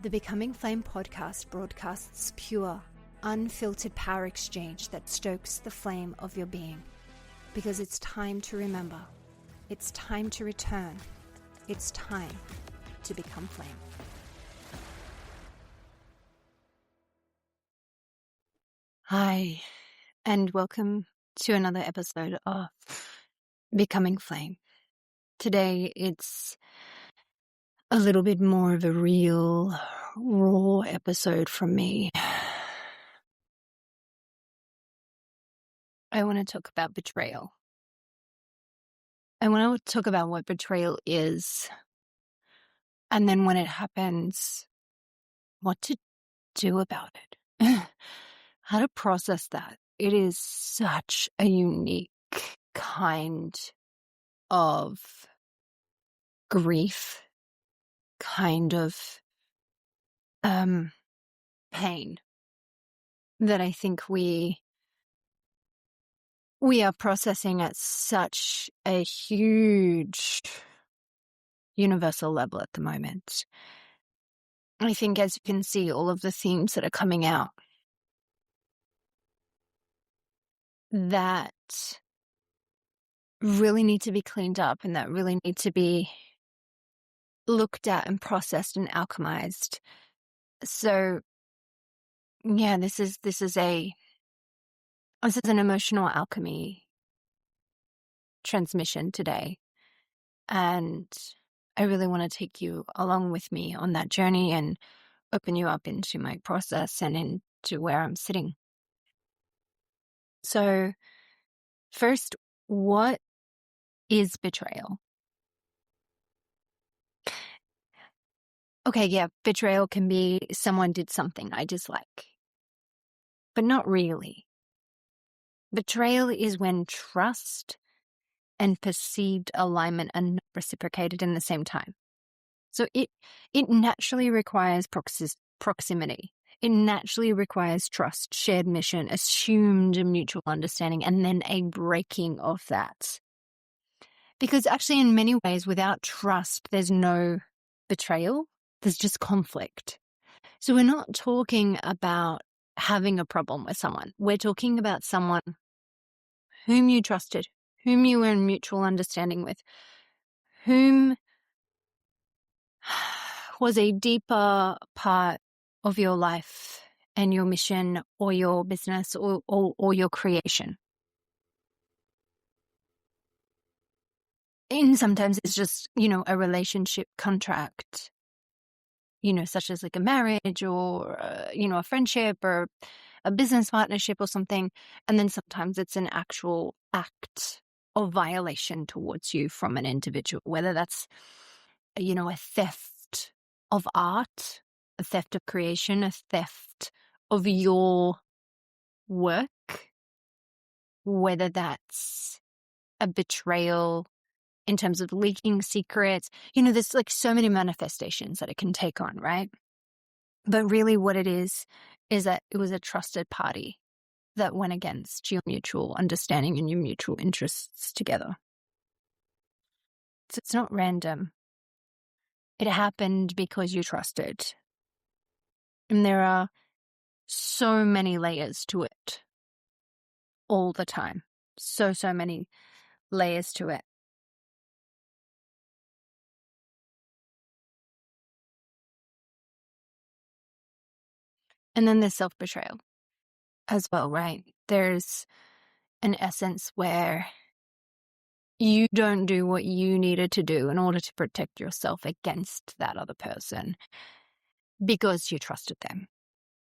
The Becoming Flame podcast broadcasts pure, unfiltered power exchange that stokes the flame of your being. Because it's time to remember. It's time to return. It's time to become flame. Hi, and welcome to another episode of Becoming Flame. Today it's a little bit more of a real, raw episode from me. I want to talk about betrayal. I want to talk about what betrayal is, and then when it happens, what to do about it. How to process that. It is such a unique kind of grief, kind of pain that I think we are processing at such a huge universal level at the moment. I think, as you can see, all of the themes that are coming out that really need to be cleaned up and that really need to be looked at and processed and alchemized. So yeah, this is an emotional alchemy transmission today. And I really want to take you along with me on that journey and open you up into my process and into where I'm sitting. So first, what is betrayal? Okay, yeah, betrayal can be someone did something I dislike, but not really. Betrayal is when trust and perceived alignment are not reciprocated in the same time. So it naturally requires proximity. It naturally requires trust, shared mission, assumed mutual understanding, and then a breaking of that. Because actually, in many ways, without trust, there's no betrayal. There's just conflict. So we're not talking about having a problem with someone. We're talking about someone whom you trusted, whom you were in mutual understanding with, whom was a deeper part of your life and your mission or your business or your creation. And sometimes it's just, a relationship contract, such as like a marriage or, a friendship or a business partnership or something. And then sometimes it's an actual act of violation towards you from an individual, whether that's, a theft of art, a theft of creation, a theft of your work, whether that's a betrayal in terms of leaking secrets. There's like so many manifestations that it can take on, right? But really what it is that it was a trusted party that went against your mutual understanding and your mutual interests together. So it's not random. It happened because you trusted. And there are so many layers to it all the time. So many layers to it. And then there's self-betrayal as well, right? There's an essence where you don't do what you needed to do in order to protect yourself against that other person because you trusted them.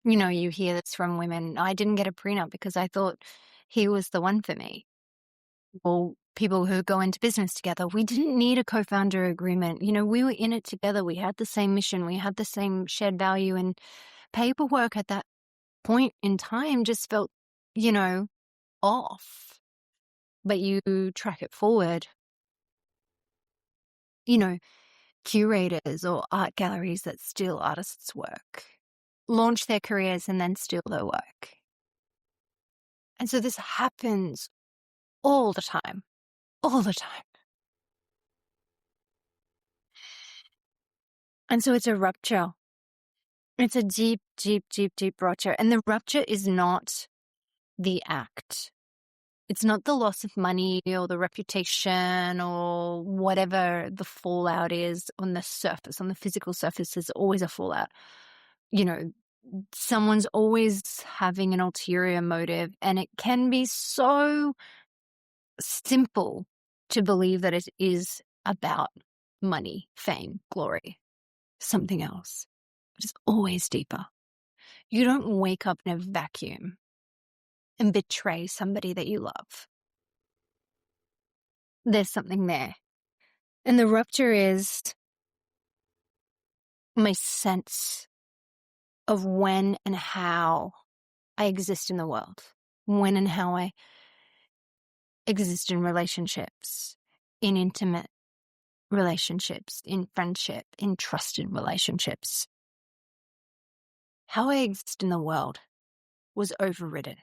You hear this from women. I didn't get a prenup because I thought he was the one for me. Or people who go into business together, we didn't need a co-founder agreement. We were in it together. We had the same mission. We had the same shared value, and paperwork at that point in time just felt, off. But you track it forward, curators or art galleries that steal artists' work, launch their careers and then steal their work. And so this happens all the time. And so it's a rupture. It's a deep, deep, deep, deep rupture. And the rupture is not the act. It's not the loss of money or the reputation or whatever the fallout is on the surface, on the physical surface. There's always a fallout. You know, someone's always having an ulterior motive, and it can be so simple to believe that it is about money, fame, glory, something else. But it's always deeper. You don't wake up in a vacuum and betray somebody that you love. There's something there. And the rupture is my sense of when and how I exist in the world, when and how I exist in relationships, in intimate relationships, in friendship, in trusted relationships. How I exist in the world was overridden.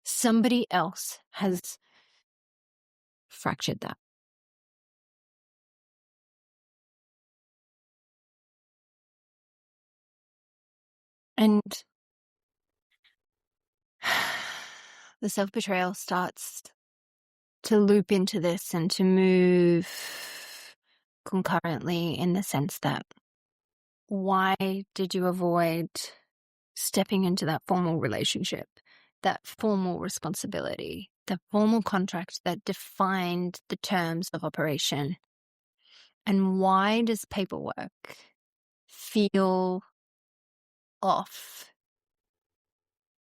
Somebody else has fractured that. And the self-betrayal starts to loop into this and to move concurrently, in the sense that, why did you avoid stepping into that formal relationship, that formal responsibility, the formal contract that defined the terms of operation? And why does paperwork feel off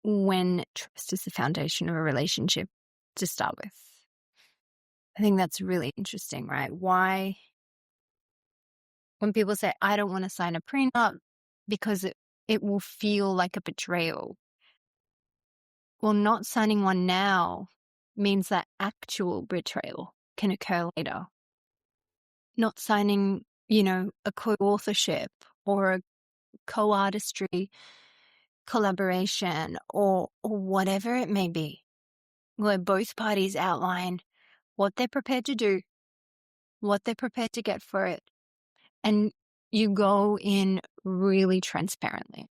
when trust is the foundation of a relationship to start with? I think that's really interesting, right? Why, when people say, I don't want to sign a prenup because it will feel like a betrayal. Well, not signing one now means that actual betrayal can occur later. Not signing, a co-authorship or a co-artistry collaboration or whatever it may be, where both parties outline what they're prepared to do, what they're prepared to get for it, and you go in really transparently.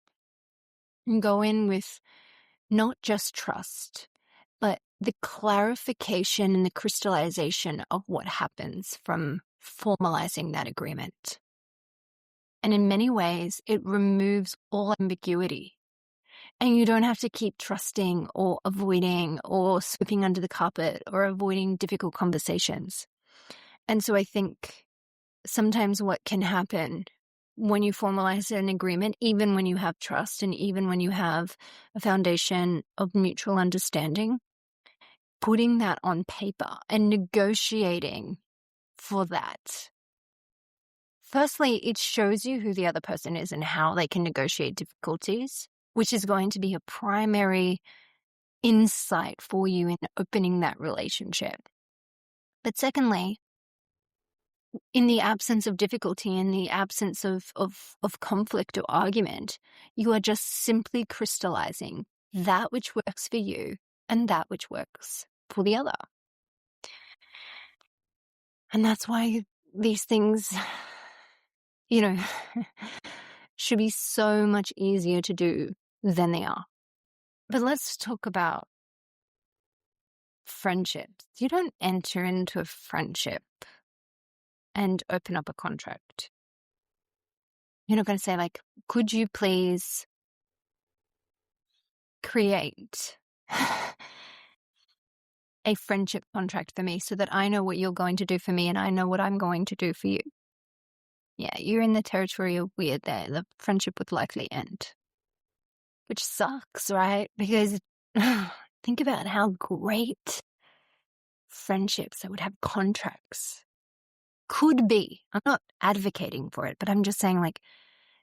And go in with not just trust, but the clarification and the crystallization of what happens from formalizing that agreement. And in many ways, it removes all ambiguity. And you don't have to keep trusting or avoiding or sweeping under the carpet or avoiding difficult conversations. And so I think sometimes what can happen when you formalize an agreement, even when you have trust and even when you have a foundation of mutual understanding, putting that on paper and negotiating for that. Firstly, it shows you who the other person is and how they can negotiate difficulties, which is going to be a primary insight for you in opening that relationship. But secondly, in the absence of difficulty, in the absence of conflict or argument, you are just simply crystallizing that which works for you and that which works for the other. And that's why these things, should be so much easier to do than they are. But let's talk about friendships. You don't enter into a friendship and open up a contract. You're not going to say, could you please create a friendship contract for me so that I know what you're going to do for me and I know what I'm going to do for you? Yeah, you're in the territory of weird there. The friendship would likely end. Which sucks, right? Because think about how great friendships that would have contracts could be. I'm not advocating for it, but I'm just saying,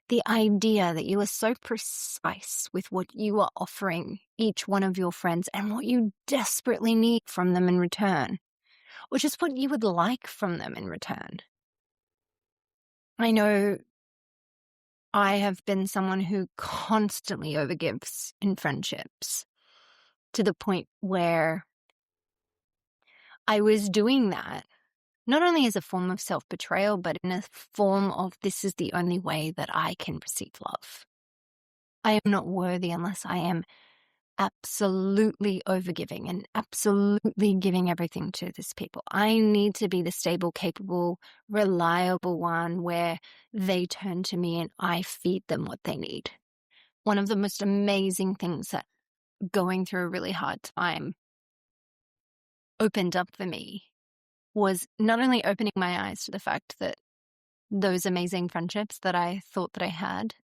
the idea that you are so precise with what you are offering each one of your friends and what you desperately need from them in return, or just what you would like from them in return. I know I have been someone who constantly overgives in friendships, to the point where I was doing that not only as a form of self-betrayal, but in a form of, this is the only way that I can receive love. I am not worthy unless I am absolutely overgiving and absolutely giving everything to these people. I need to be the stable, capable, reliable one where they turn to me and I feed them what they need. One of the most amazing things that going through a really hard time opened up for me was not only opening my eyes to the fact that those amazing friendships that I thought that I had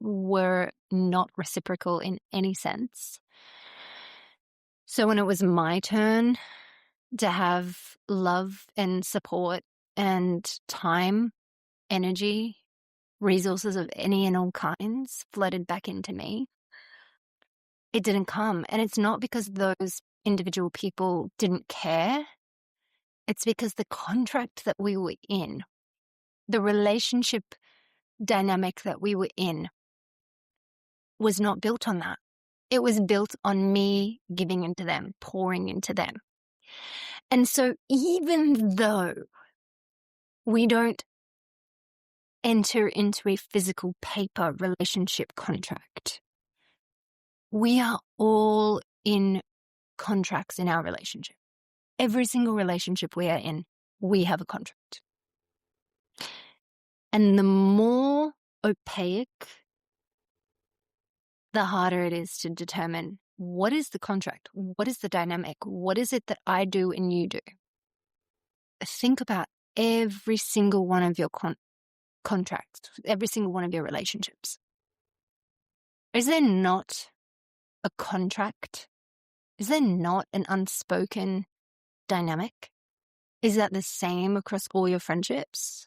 were not reciprocal in any sense. So when it was my turn to have love and support and time, energy, resources of any and all kinds flooded back into me, it didn't come. And it's not because those individual people didn't care. It's because the contract that we were in, the relationship dynamic that we were in, was not built on that. It was built on me giving into them, pouring into them. And so even though we don't enter into a physical paper relationship contract, we are all in contracts in our relationship. Every single relationship we are in, we have a contract. And the more opaque, the harder it is to determine what is the contract, what is the dynamic, what is it that I do and you do. Think about every single one of your contracts, every single one of your relationships. Is there not a contract? Is there not an unspoken dynamic? Is that the same across all your friendships?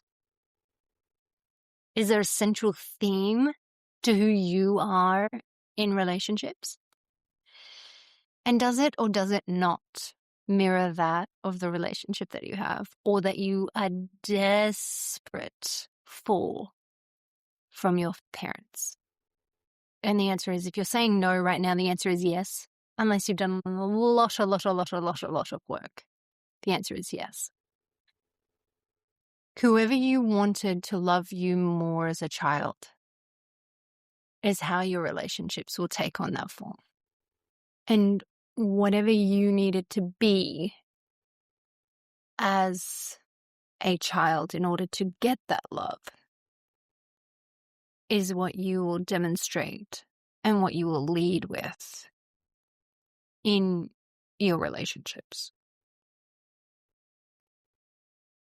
Is there a central theme to who you are in relationships? And does it or does it not mirror that of the relationship that you have or that you are desperate for from your parents? And the answer is, if you're saying no right now, the answer is yes, unless you've done a lot of work. The answer is yes. Whoever you wanted to love you more as a child is how your relationships will take on that form. And whatever you needed to be as a child in order to get that love is what you will demonstrate and what you will lead with in your relationships.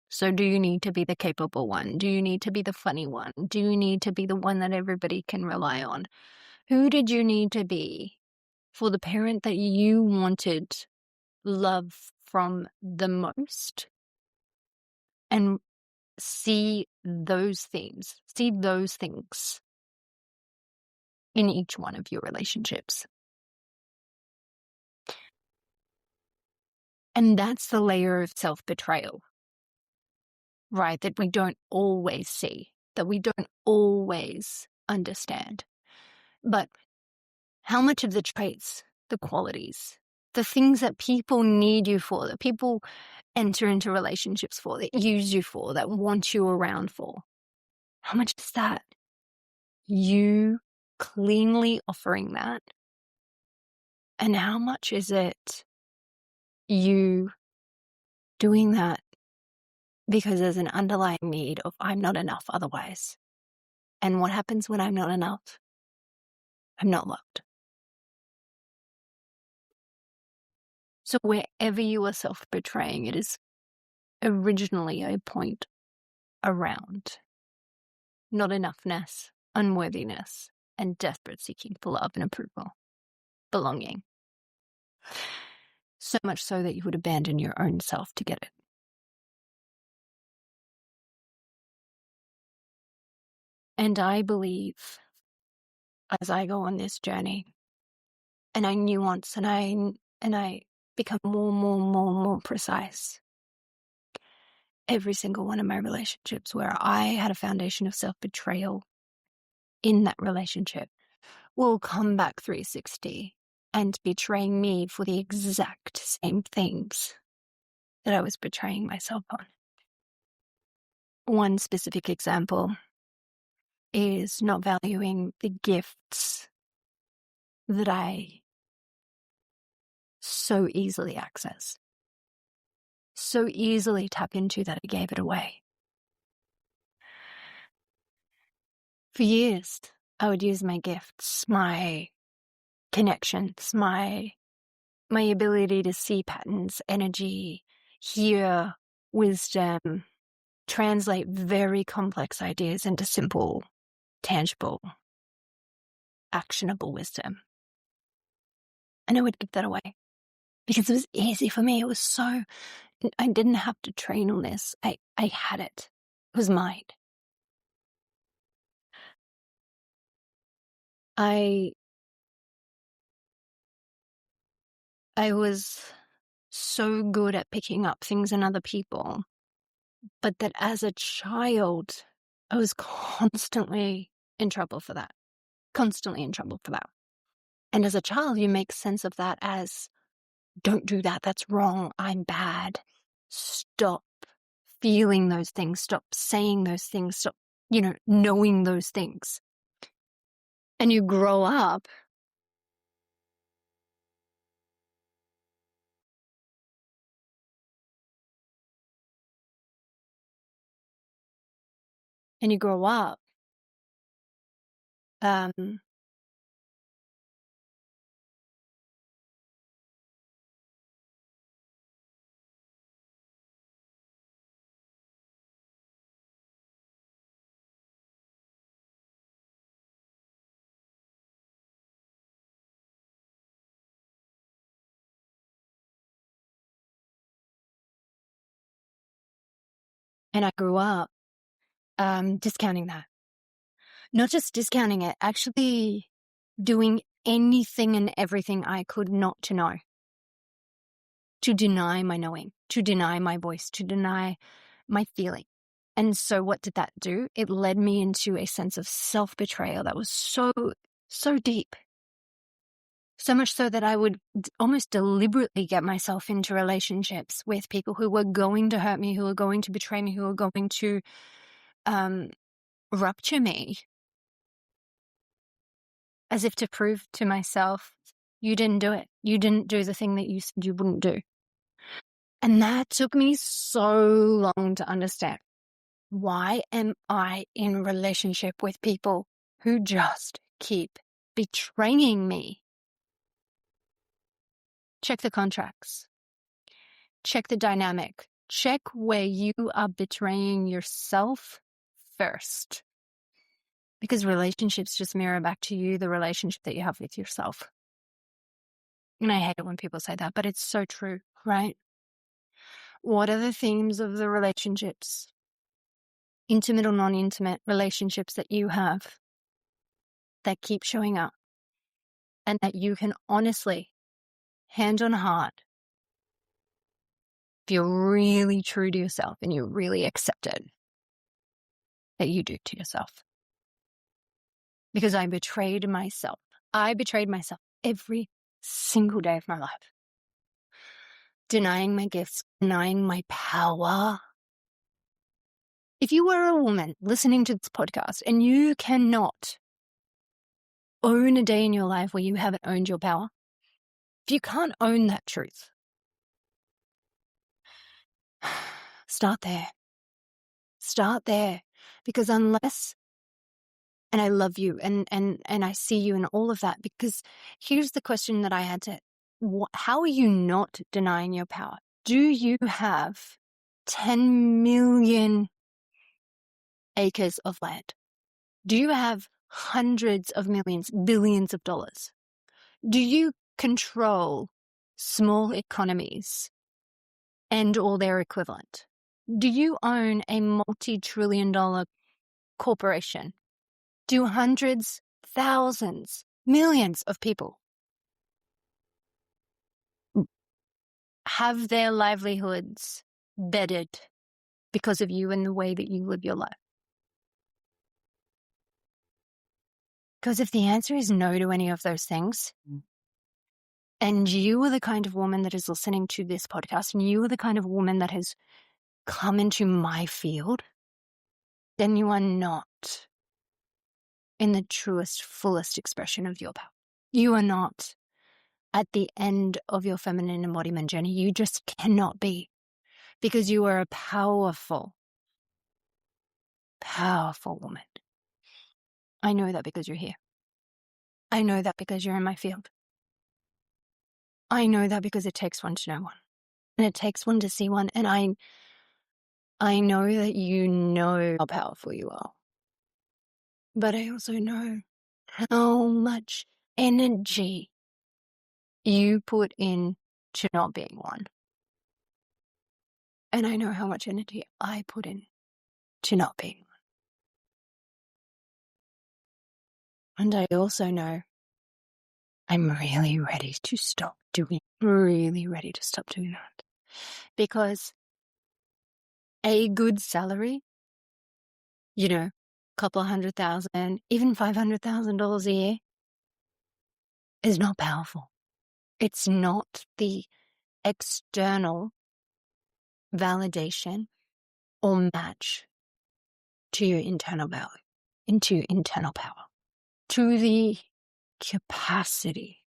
So do you need to be the capable one? Do you need to be the funny one? Do you need to be the one that everybody can rely on? Who did you need to be for the parent that you wanted love from the most? And see those themes, see those things in each one of your relationships. And that's the layer of self-betrayal, right? That we don't always see, that we don't always understand. But how much of the traits, the qualities, the things that people need you for, that people enter into relationships for, that use you for, that want you around for, how much is that you cleanly offering that? And how much is it you doing that because there's an underlying need of I'm not enough otherwise? And what happens when I'm not enough? I'm not loved. So wherever you are self-betraying, it is originally a point around not enoughness, unworthiness, and desperate seeking for love and approval, belonging. So much so that you would abandon your own self to get it. And I believe, as I go on this journey, and I nuance and I become more precise, every single one of my relationships where I had a foundation of self-betrayal in that relationship will come back 360 and betraying me for the exact same things that I was betraying myself on. One specific example is not valuing the gifts that I so easily access, so easily tap into, that I gave it away. For years, I would use my gifts, my connections, my ability to see patterns, energy, hear wisdom, translate very complex ideas into simple, tangible, actionable wisdom. And I would give that away because it was easy for me. It was so, I didn't have to train on this. I had it. It was mine. I was so good at picking up things in other people, but that as a child, I was constantly in trouble for that. Constantly in trouble for that. And as a child, you make sense of that as, don't do that, that's wrong, I'm bad. Stop feeling those things, stop saying those things, stop, knowing those things. And you grow up and I grew up discounting that. Not just discounting it, actually doing anything and everything I could not to know. To deny my knowing, to deny my voice, to deny my feeling. And so what did that do? It led me into a sense of self-betrayal that was so, so deep. So much so that I would almost deliberately get myself into relationships with people who were going to hurt me, who were going to betray me, who were going to rupture me, as if to prove to myself, you didn't do it. You didn't do the thing that you said you wouldn't do. And that took me so long to understand. Why am I in relationship with people who just keep betraying me? Check the contracts. Check the dynamic. Check where you are betraying yourself first. Because relationships just mirror back to you the relationship that you have with yourself. And I hate it when people say that, but it's so true, right? What are the themes of the relationships, intimate or non-intimate relationships that you have that keep showing up and that you can honestly, hand on heart, if you're really true to yourself and you really accept it, that you do to yourself? Because I betrayed myself. I betrayed myself every single day of my life. Denying my gifts, denying my power. If you were a woman listening to this podcast and you cannot own a day in your life where you haven't owned your power, if you can't own that truth, start there. Start there. Because unless, and I love you and I see you and all of that, because here's the question that I had to, how are you not denying your power? Do you have 10 million acres of land? Do you have hundreds of millions, billions of dollars? Do you control small economies and or their equivalent? Do you own a multi-trillion-dollar corporation? Do hundreds, thousands, millions of people have their livelihoods bettered because of you and the way that you live your life? Because if the answer is no to any of those things, and you are the kind of woman that is listening to this podcast, and you are the kind of woman that has come into my field, then you are not in the truest, fullest expression of your power. You are not at the end of your feminine embodiment journey. You just cannot be, because you are a powerful, powerful woman. I know that because you're here. I know that because you're in my field. I know that because it takes one to know one. And it takes one to see one. And I know that you know how powerful you are. But I also know how much energy you put in to not being one. And I know how much energy I put in to not being one. And I also know I'm really ready to stop doing that. Because a good salary, couple $100,000, even $500,000 a year, is not powerful. It's not the external validation or match to your internal value, into your internal power, to the capacity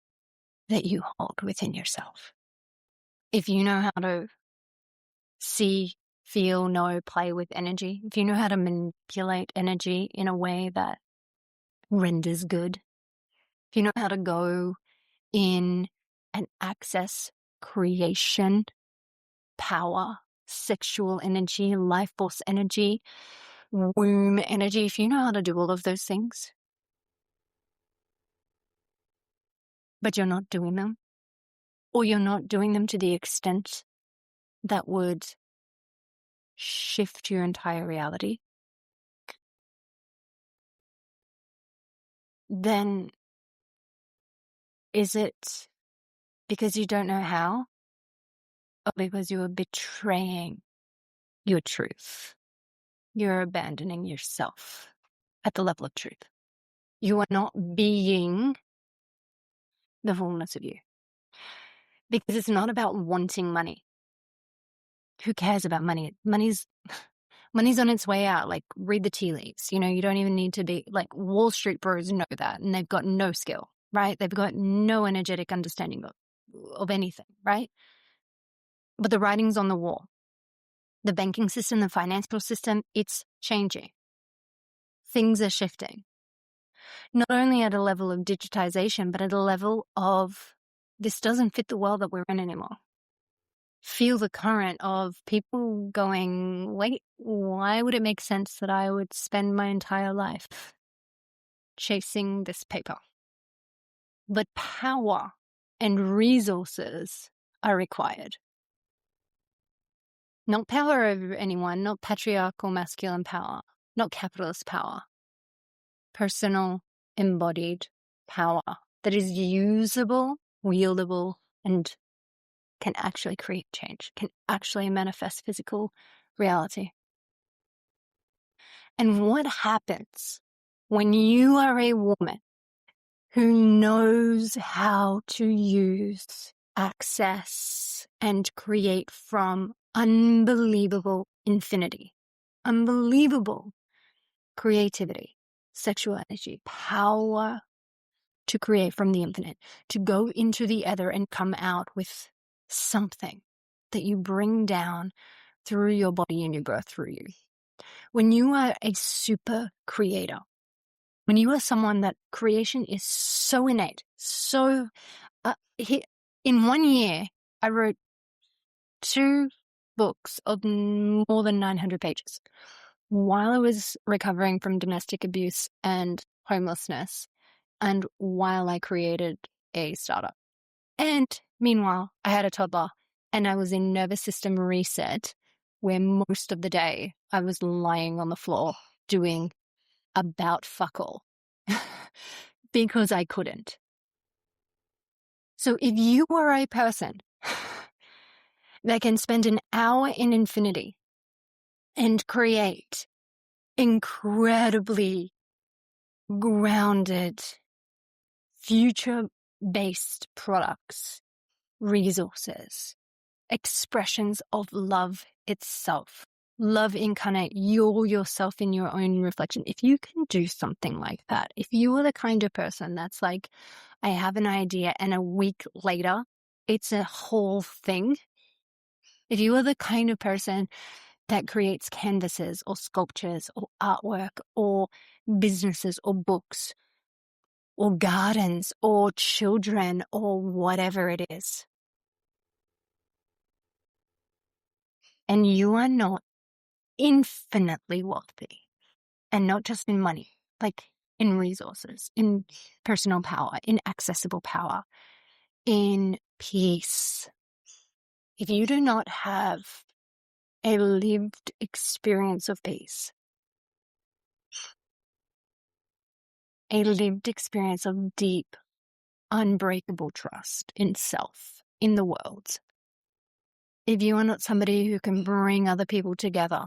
that you hold within yourself. If you know how to see, feel, know, play with energy, if you know how to manipulate energy in a way that renders good, if you know how to go in and access creation, power, sexual energy, life force energy, womb energy, if you know how to do all of those things, but you're not doing them, or you're not doing them to the extent that would shift your entire reality, then is it because you don't know how, or because you are betraying your truth? You're abandoning yourself at the level of truth. You are not being the fullness of you. Because it's not about wanting money. Who cares about money? Money's on its way out. Like, read the tea leaves. You don't even need to be like Wall Street bros know that, and they've got no skill, right? They've got no energetic understanding of anything, right? But the writing's on the wall. The banking system, the financial system, it's changing. Things are shifting. Not only at a level of digitization, but at a level of this doesn't fit the world that we're in anymore. Feel the current of people going, wait, why would it make sense that I would spend my entire life chasing this paper? But power and resources are required. Not power over anyone, not patriarchal masculine power, not capitalist power. Personal, embodied power that is usable, wieldable, and can actually create change, can actually manifest physical reality. And what happens when you are a woman who knows how to use, access, and create from unbelievable infinity, unbelievable creativity, sexual energy, power to create from the infinite, to go into the other and come out with something that you bring down through your body and your birth through you. When you are a super creator, when you are someone that creation is so innate, so in 1 year, I wrote 2 books of more than 900 pages while I was recovering from domestic abuse and homelessness, and while I created a startup. And meanwhile, I had a toddler, and I was in nervous system reset, where most of the day I was lying on the floor doing about fuck all because I couldn't. So if you are a person that can spend an hour in infinity and create incredibly grounded, future-based products, resources, expressions of love itself, love incarnate, you're yourself in your own reflection. If you can do something like that, if you are the kind of person that's like, I have an idea and a week later, it's a whole thing. If you are the kind of person that creates canvases or sculptures or artwork or businesses or books or gardens or children or whatever it is, and you are not infinitely wealthy, and not just in money, like in resources, in personal power, in accessible power, in peace. If you do not have a lived experience of peace, a lived experience of deep, unbreakable trust in self, in the world, if you are not somebody who can bring other people together,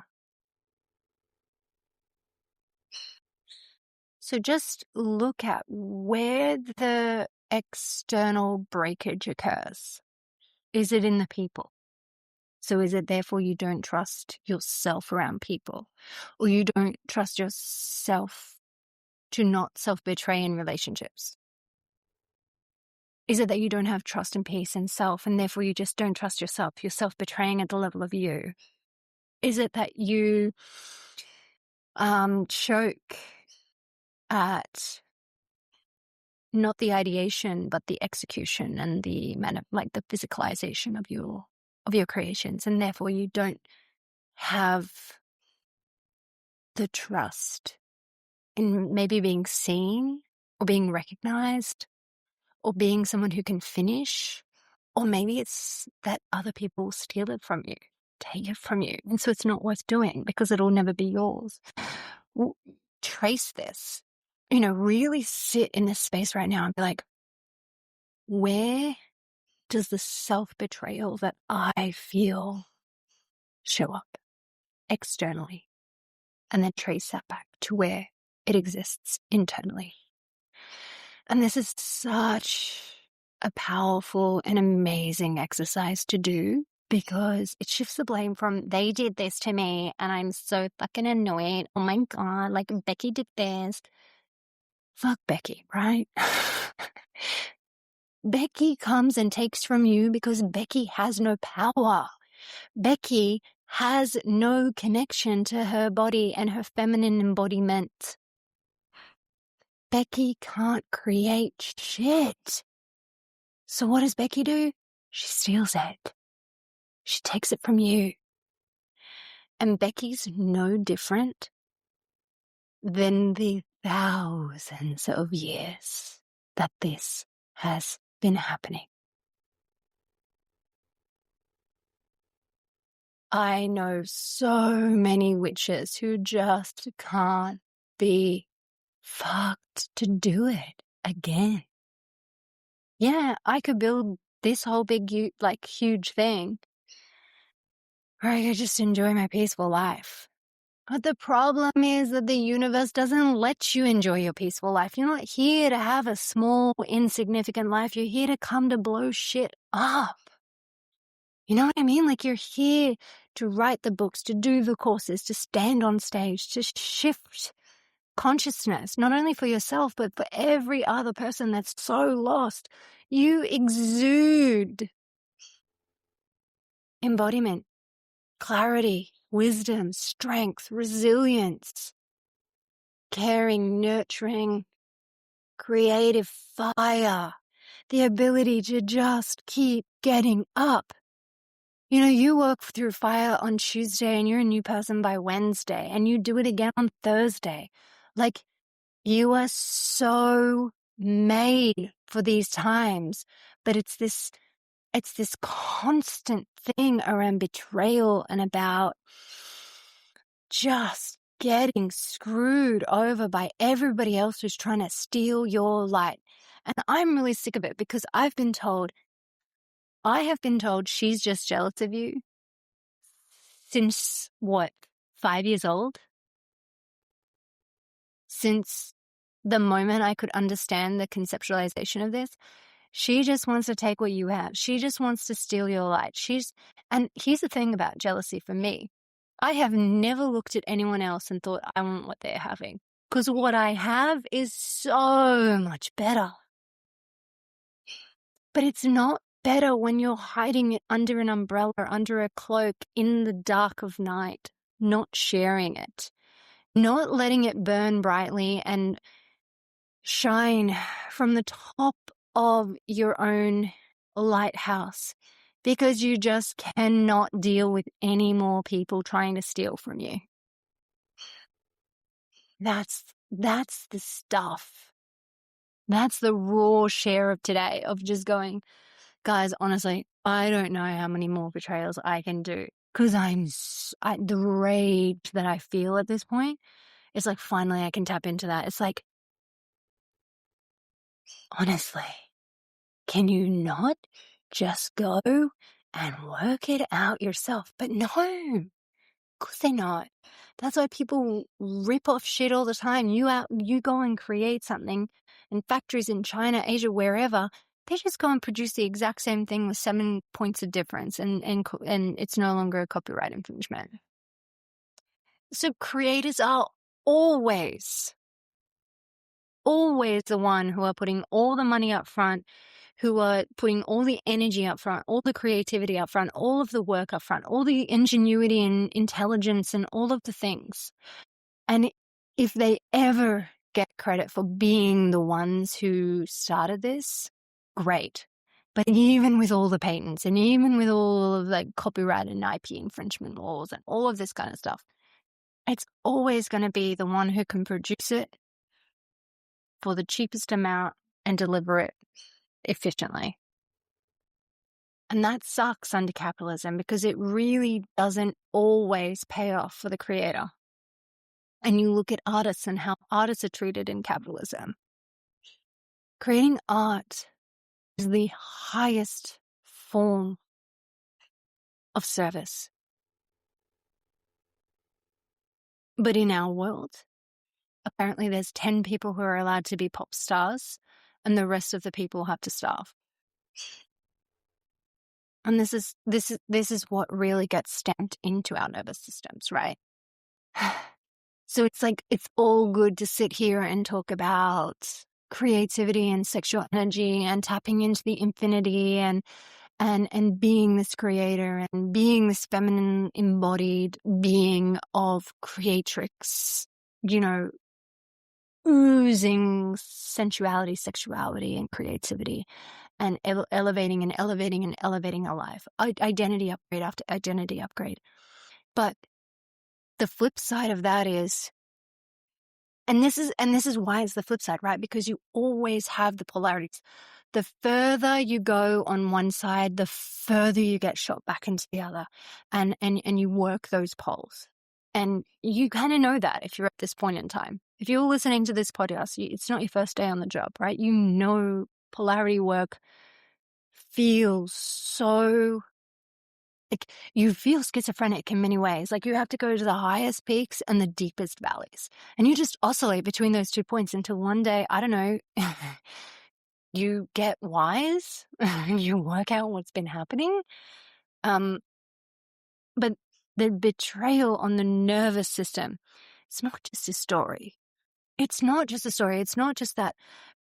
so just look at where the external breakage occurs. Is it in the people? So is it therefore you don't trust yourself around people, or you don't trust yourself to not self-betray in relationships? Is it that you don't have trust and peace in self, and therefore you just don't trust yourself? You're self-betraying at the level of you. Is it that you choke at not the ideation, but the execution and the like the physicalization of your creations, and therefore you don't have the trust in maybe being seen or being recognized or being someone who can finish, or maybe it's that other people steal it from you, take it from you, and so it's not worth doing because it'll never be yours. Trace this, really sit in this space right now and be like, where does the self-betrayal that I feel show up externally? And then trace that back to where it exists internally. And this is such a powerful and amazing exercise to do, because it shifts the blame from they did this to me and I'm so fucking annoyed. Oh my God, like Becky did this. Fuck Becky, right? Becky comes and takes from you because Becky has no power. Becky has no connection to her body and her feminine embodiment. Becky can't create shit. So what does Becky do? She steals it. She takes it from you. And Becky's no different than the thousands of years that this has been happening. I know so many witches who just can't be fucked to do it again. Yeah, I could build this whole big, huge thing where I could just enjoy my peaceful life. But the problem is that the universe doesn't let you enjoy your peaceful life. You're not here to have a small, insignificant life. You're here to come to blow shit up. You know what I mean? Like, you're here to write the books, to do the courses, to stand on stage, to shift consciousness, not only for yourself, but for every other person that's so lost. You exude embodiment, clarity, wisdom, strength, resilience, caring, nurturing, creative fire, the ability to just keep getting up. You work through fire on Tuesday and you're a new person by Wednesday, and you do it again on Thursday. Like, you are so made for these times, but it's this constant thing around betrayal and about just getting screwed over by everybody else who's trying to steal your light. And I'm really sick of it, because I have been told she's just jealous of you since, 5 years old? Since the moment I could understand the conceptualization of this. She just wants to take what you have. She just wants to steal your light. And here's the thing about jealousy for me. I have never looked at anyone else and thought, I want what they're having. Because what I have is so much better. But it's not better when you're hiding it under an umbrella, under a cloak, in the dark of night, not sharing it, not letting it burn brightly and shine from the top of your own lighthouse, because you just cannot deal with any more people trying to steal from you. That's the stuff. That's the raw share of today, of just going, guys, honestly, I don't know how many more betrayals I can do, because the rage that I feel at this point, it's like, finally I can tap into that. It's like, honestly, can you not just go and work it out yourself? But no, of course they're not. That's why people rip off shit all the time. You go and create something in factories in China, Asia, wherever. They just go and produce the exact same thing with 7 points of difference, and it's no longer a copyright infringement. So creators are always the one who are putting all the money up front, who are putting all the energy up front, all the creativity up front, all of the work up front, all the ingenuity and intelligence and all of the things. And if they ever get credit for being the ones who started this, great. But even with all the patents and even with all of the copyright and IP infringement laws and all of this kind of stuff, it's always going to be the one who can produce it for the cheapest amount and deliver it efficiently. And that sucks under capitalism, because it really doesn't always pay off for the creator. And you look at artists and how artists are treated in capitalism. Creating art is the highest form of service. But in our world, apparently there's 10 people who are allowed to be pop stars, and the rest of the people have to starve. And this is what really gets stamped into our nervous systems, right? So it's like, it's all good to sit here and talk about creativity and sexual energy and tapping into the infinity and being this creator and being this feminine embodied being of creatrix, oozing sensuality, sexuality, and creativity, and elevating our life. Identity upgrade after identity upgrade. But the flip side of that is, and this is why it's the flip side, right? Because you always have the polarities. The further you go on one side, the further you get shot back into the other, and you work those poles. And you kind of know that if you're at this point in time. If you're listening to this podcast, it's not your first day on the job, right? You know polarity work feels so, like, you feel schizophrenic in many ways. Like, you have to go to the highest peaks and the deepest valleys. And you just oscillate between those 2 points until one day, I don't know, you get wise, you work out what's been happening. But the betrayal on the nervous system, it's not just a story. It's not just a story. It's not just that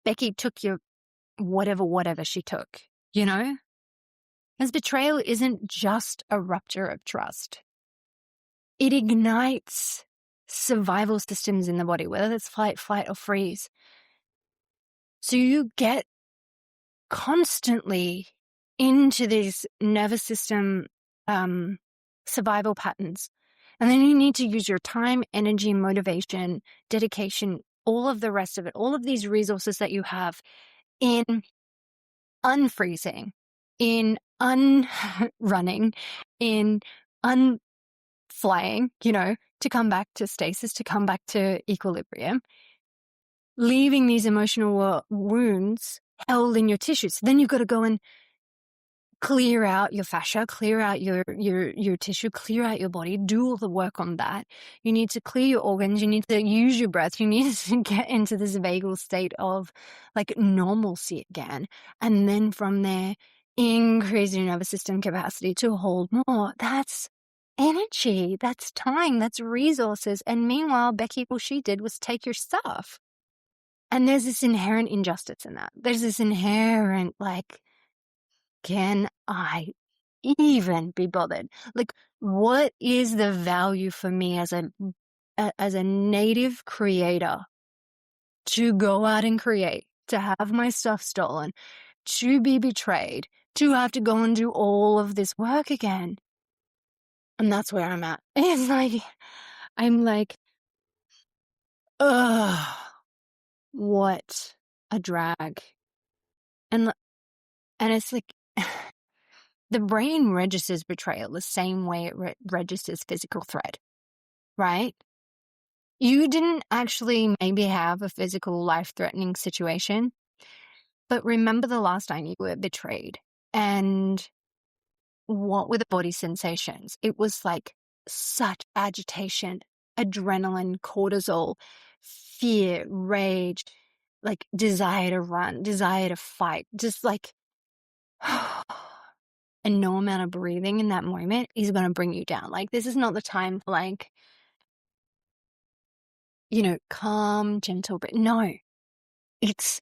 Becky took your whatever she took, As betrayal isn't just a rupture of trust. It ignites survival systems in the body, whether it's fight, flight, or freeze. So you get constantly into these nervous system survival patterns. And then you need to use your time, energy, motivation, dedication, all of the rest of it, all of these resources that you have in unfreezing, in unrunning, in unflying, to come back to stasis, to come back to equilibrium, leaving these emotional wounds held in your tissues. Then you've got to go and clear out your fascia, clear out your tissue, clear out your body, do all the work on that. You need to clear your organs. You need to use your breath. You need to get into this vagal state of like normalcy again. And then from there, increase your nervous system capacity to hold more. That's energy, that's time, that's resources. And meanwhile, Becky, all she did was take your stuff. And there's this inherent injustice in that. There's this inherent, like, can I even be bothered? Like, what is the value for me as a native creator to go out and create, to have my stuff stolen, to be betrayed, to have to go and do all of this work again? And that's where I'm at. It's like, I'm like, ugh, what a drag. And it's like, the brain registers betrayal the same way it registers physical threat, right? You didn't actually maybe have a physical life-threatening situation, but remember the last time you were betrayed, and what were the body sensations? It was like such agitation, adrenaline, cortisol, fear, rage, like desire to run, desire to fight, just like, and no amount of breathing in that moment is going to bring you down. Like, this is not the time for, like, calm, gentle, but no, it's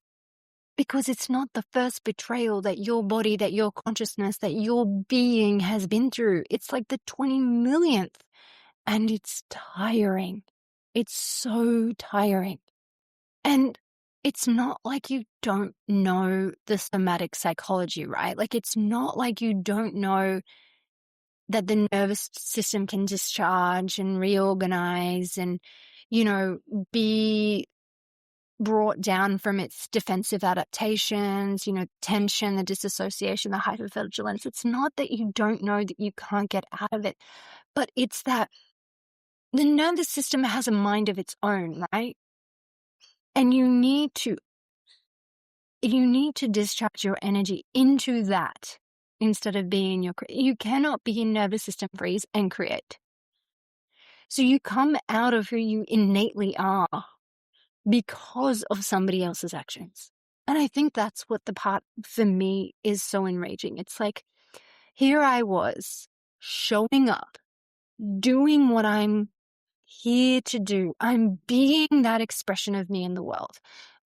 because it's not the first betrayal that your body, that your consciousness, that your being has been through. It's like the 20 millionth, and it's tiring. It's so tiring. And it's not like you don't know the somatic psychology, right? Like, it's not like you don't know that the nervous system can discharge and reorganize and, be brought down from its defensive adaptations, tension, the disassociation, the hypervigilance. It's not that you don't know that you can't get out of it, but it's that the nervous system has a mind of its own, right? And you need to discharge your energy into that instead of being you cannot be in nervous system freeze and create. So you come out of who you innately are because of somebody else's actions. And I think that's what the part for me is so enraging. It's like, here I was showing up, doing what I'm here to do. I'm being that expression of me in the world.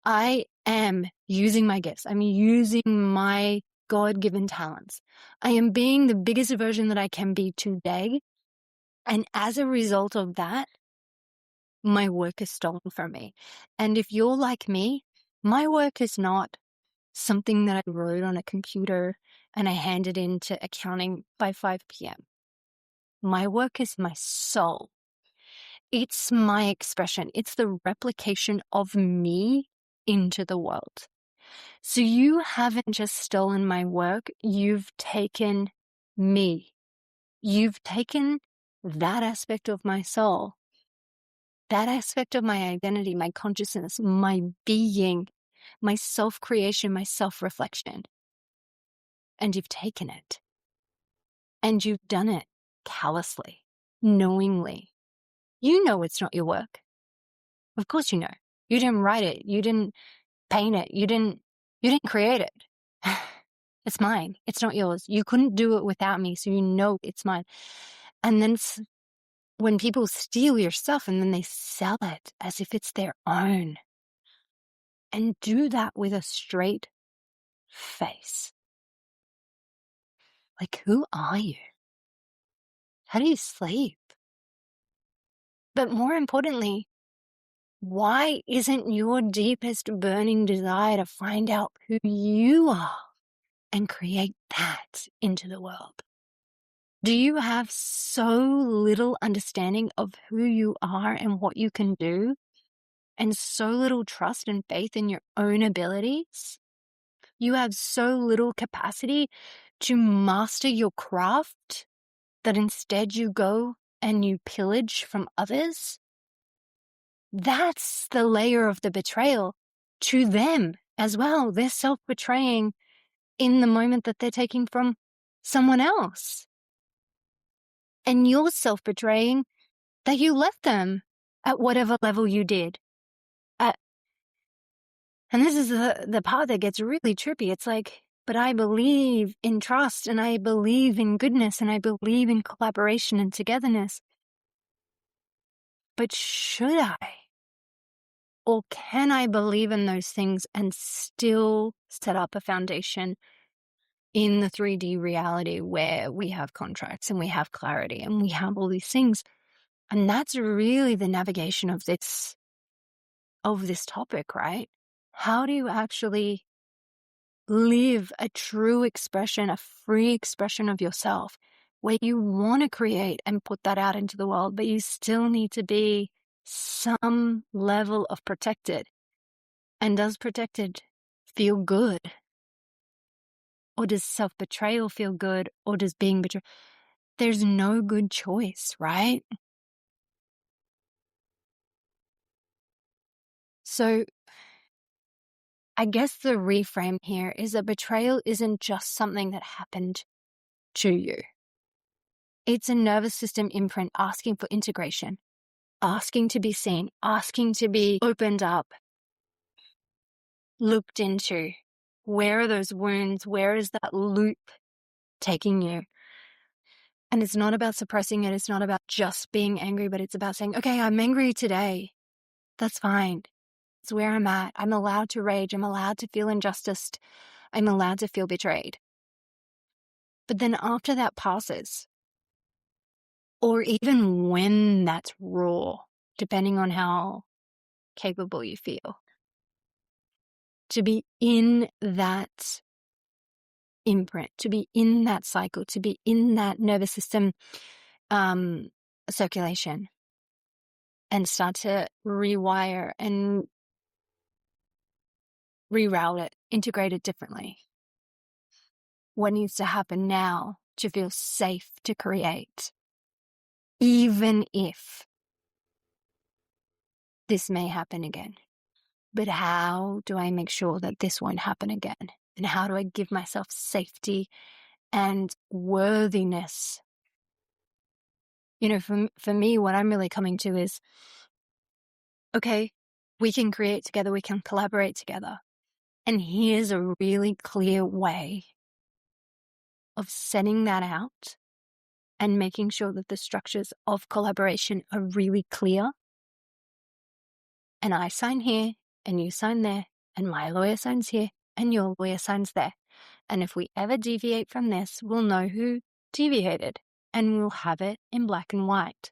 I am using my gifts. I'm using my God-given talents. I am being the biggest version that I can be today. And as a result of that, my work is stolen from me. And if you're like me, my work is not something that I wrote on a computer and I handed into accounting by 5 p.m. My work is my soul. It's my expression. It's the replication of me into the world. So you haven't just stolen my work, you've taken me. You've taken that aspect of my soul, that aspect of my identity, my consciousness, my being, my self-creation, my self-reflection. And you've taken it. And you've done it callously, knowingly. You know it's not your work. Of course you know. You didn't write it. You didn't paint it. You didn't create it. It's mine. It's not yours. You couldn't do it without me, so you know it's mine. And then when people steal your stuff and then they sell it as if it's their own, and do that with a straight face. Like, who are you? How do you sleep? But more importantly, why isn't your deepest burning desire to find out who you are and create that into the world? Do you have so little understanding of who you are and what you can do, and so little trust and faith in your own abilities? You have so little capacity to master your craft that instead you go and you pillage from others? That's the layer of the betrayal to them as well. They're self-betraying in the moment that they're taking from someone else. And you're self-betraying that you left them at whatever level you did. And this is the part that gets really trippy. It's like, But I believe in trust, and I believe in goodness, and I believe in collaboration and togetherness. But should I? Or can I believe in those things and still set up a foundation in the 3D reality where we have contracts and we have clarity and we have all these things? And that's really the navigation of this topic, right? How do you actually live a true expression, a free expression of yourself, where you want to create and put that out into the world, but you still need to be some level of protected? And does protected feel good? Or does self-betrayal feel good? Or does being betrayed? There's no good choice, right? So I guess the reframe here is that betrayal isn't just something that happened to you. It's a nervous system imprint asking for integration, asking to be seen, asking to be opened up, looked into. Where are those wounds? Where is that loop taking you? And it's not about suppressing it. It's not about just being angry, but it's about saying, okay, I'm angry today. That's fine. It's where I'm at. I'm allowed to rage. I'm allowed to feel injustice. I'm allowed to feel betrayed. But then after that passes, or even when that's raw, depending on how capable you feel, to be in that imprint, to be in that cycle, to be in that nervous system circulation, and start to rewire and reroute it, integrate it differently. What needs to happen now to feel safe to create, even if this may happen again? But how do I make sure that this won't happen again? And how do I give myself safety and worthiness? You know, for me, what I'm really coming to is, okay, we can create together, we can collaborate together. And here's a really clear way of setting that out and making sure that the structures of collaboration are really clear. And I sign here, and you sign there, and my lawyer signs here, and your lawyer signs there. And if we ever deviate from this, we'll know who deviated, and we'll have it in black and white.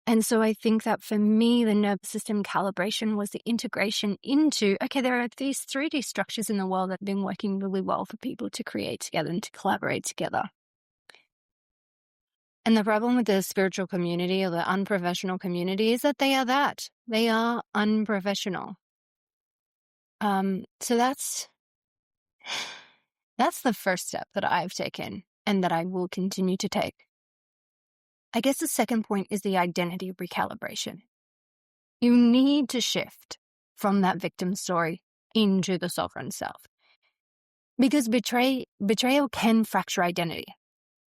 And so I think that for me, the nervous system calibration was the integration into, okay, there are these 3D structures in the world that have been working really well for people to create together and to collaborate together. And the problem with the spiritual community or the unprofessional community is that they are that. They are unprofessional. So that's the first step that I've taken and that I will continue to take. I guess the second point is the identity recalibration. You need to shift from that victim story into the sovereign self. Because betrayal can fracture identity.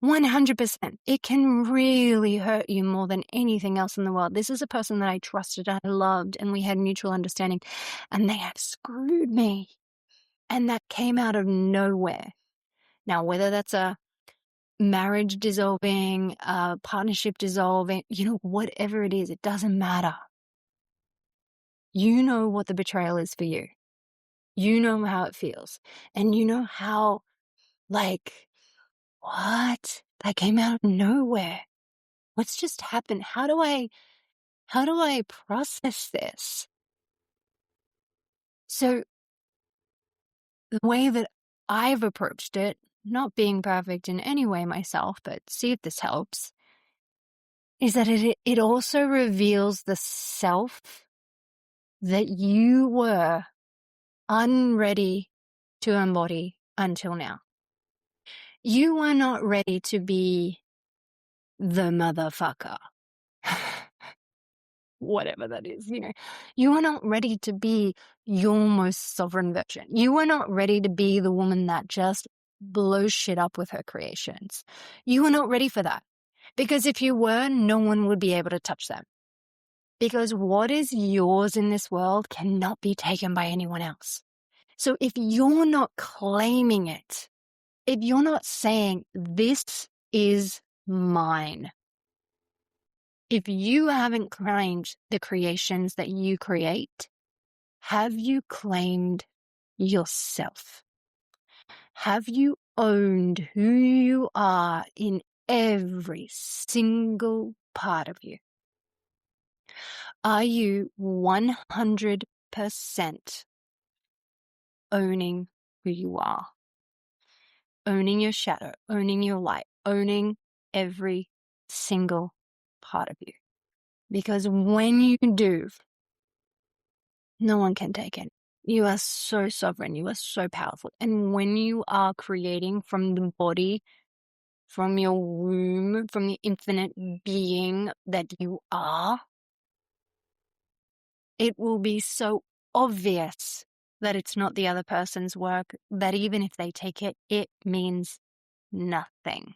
100%. It can really hurt you more than anything else in the world. This is a person that I trusted, I loved, and we had mutual understanding, and they have screwed me. And that came out of nowhere. Now, whether that's a marriage dissolving, a partnership dissolving, whatever it is, it doesn't matter. You know what the betrayal is for you. You know how it feels. And you know how, what? That came out of nowhere. What's just happened? How do I process this? So the way that I've approached it, not being perfect in any way myself, but see if this helps, is that it also reveals the self that you were unready to embody until now. You are not ready to be the motherfucker. Whatever that is, You are not ready to be your most sovereign version. You are not ready to be the woman that just blows shit up with her creations. You are not ready for that. Because if you were, no one would be able to touch them. Because what is yours in this world cannot be taken by anyone else. So if you're not claiming it, if you're not saying, this is mine, if you haven't claimed the creations that you create, have you claimed yourself? Have you owned who you are in every single part of you? Are you 100% owning who you are? Owning your shadow, owning your light, owning every single part of you. Because when you do, no one can take it. You are so sovereign. You are so powerful. And when you are creating from the body, from your womb, from the infinite being that you are, it will be so obvious that it's not the other person's work, that even if they take it, it means nothing.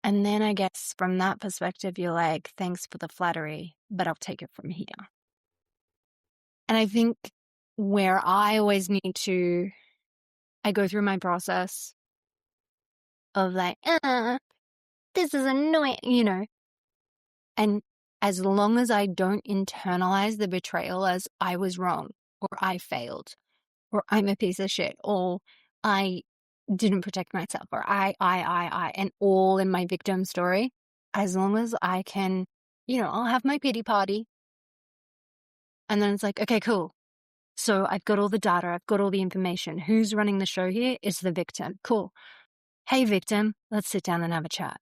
And then I guess from that perspective, you're like, thanks for the flattery, but I'll take it from here. And I think where I always need to, I go through my process of like, this is annoying, and as long as I don't internalize the betrayal as I was wrong, or I failed, or I'm a piece of shit, or I didn't protect myself, or I, and all in my victim story, as long as I can, I'll have my pity party. And then it's like, okay, cool. So I've got all the data. I've got all the information. Who's running the show here is the victim. Cool. Hey, victim, let's sit down and have a chat.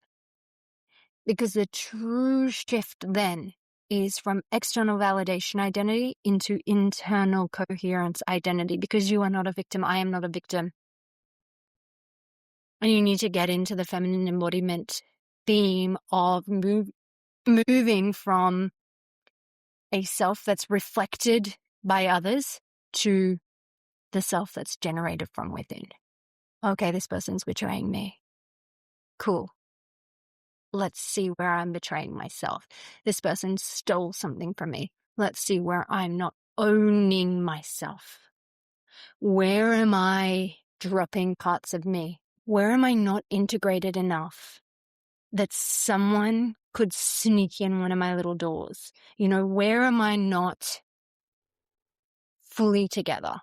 Because the true shift then is from external validation identity into internal coherence identity, because you are not a victim. I am not a victim. And you need to get into the feminine embodiment theme of moving from a self that's reflected by others to the self that's generated from within. Okay, this person's betraying me. Cool. Let's see where I'm betraying myself. This person stole something from me. Let's see where I'm not owning myself. Where am I dropping parts of me? Where am I not integrated enough that someone could sneak in one of my little doors? Where am I not fully together?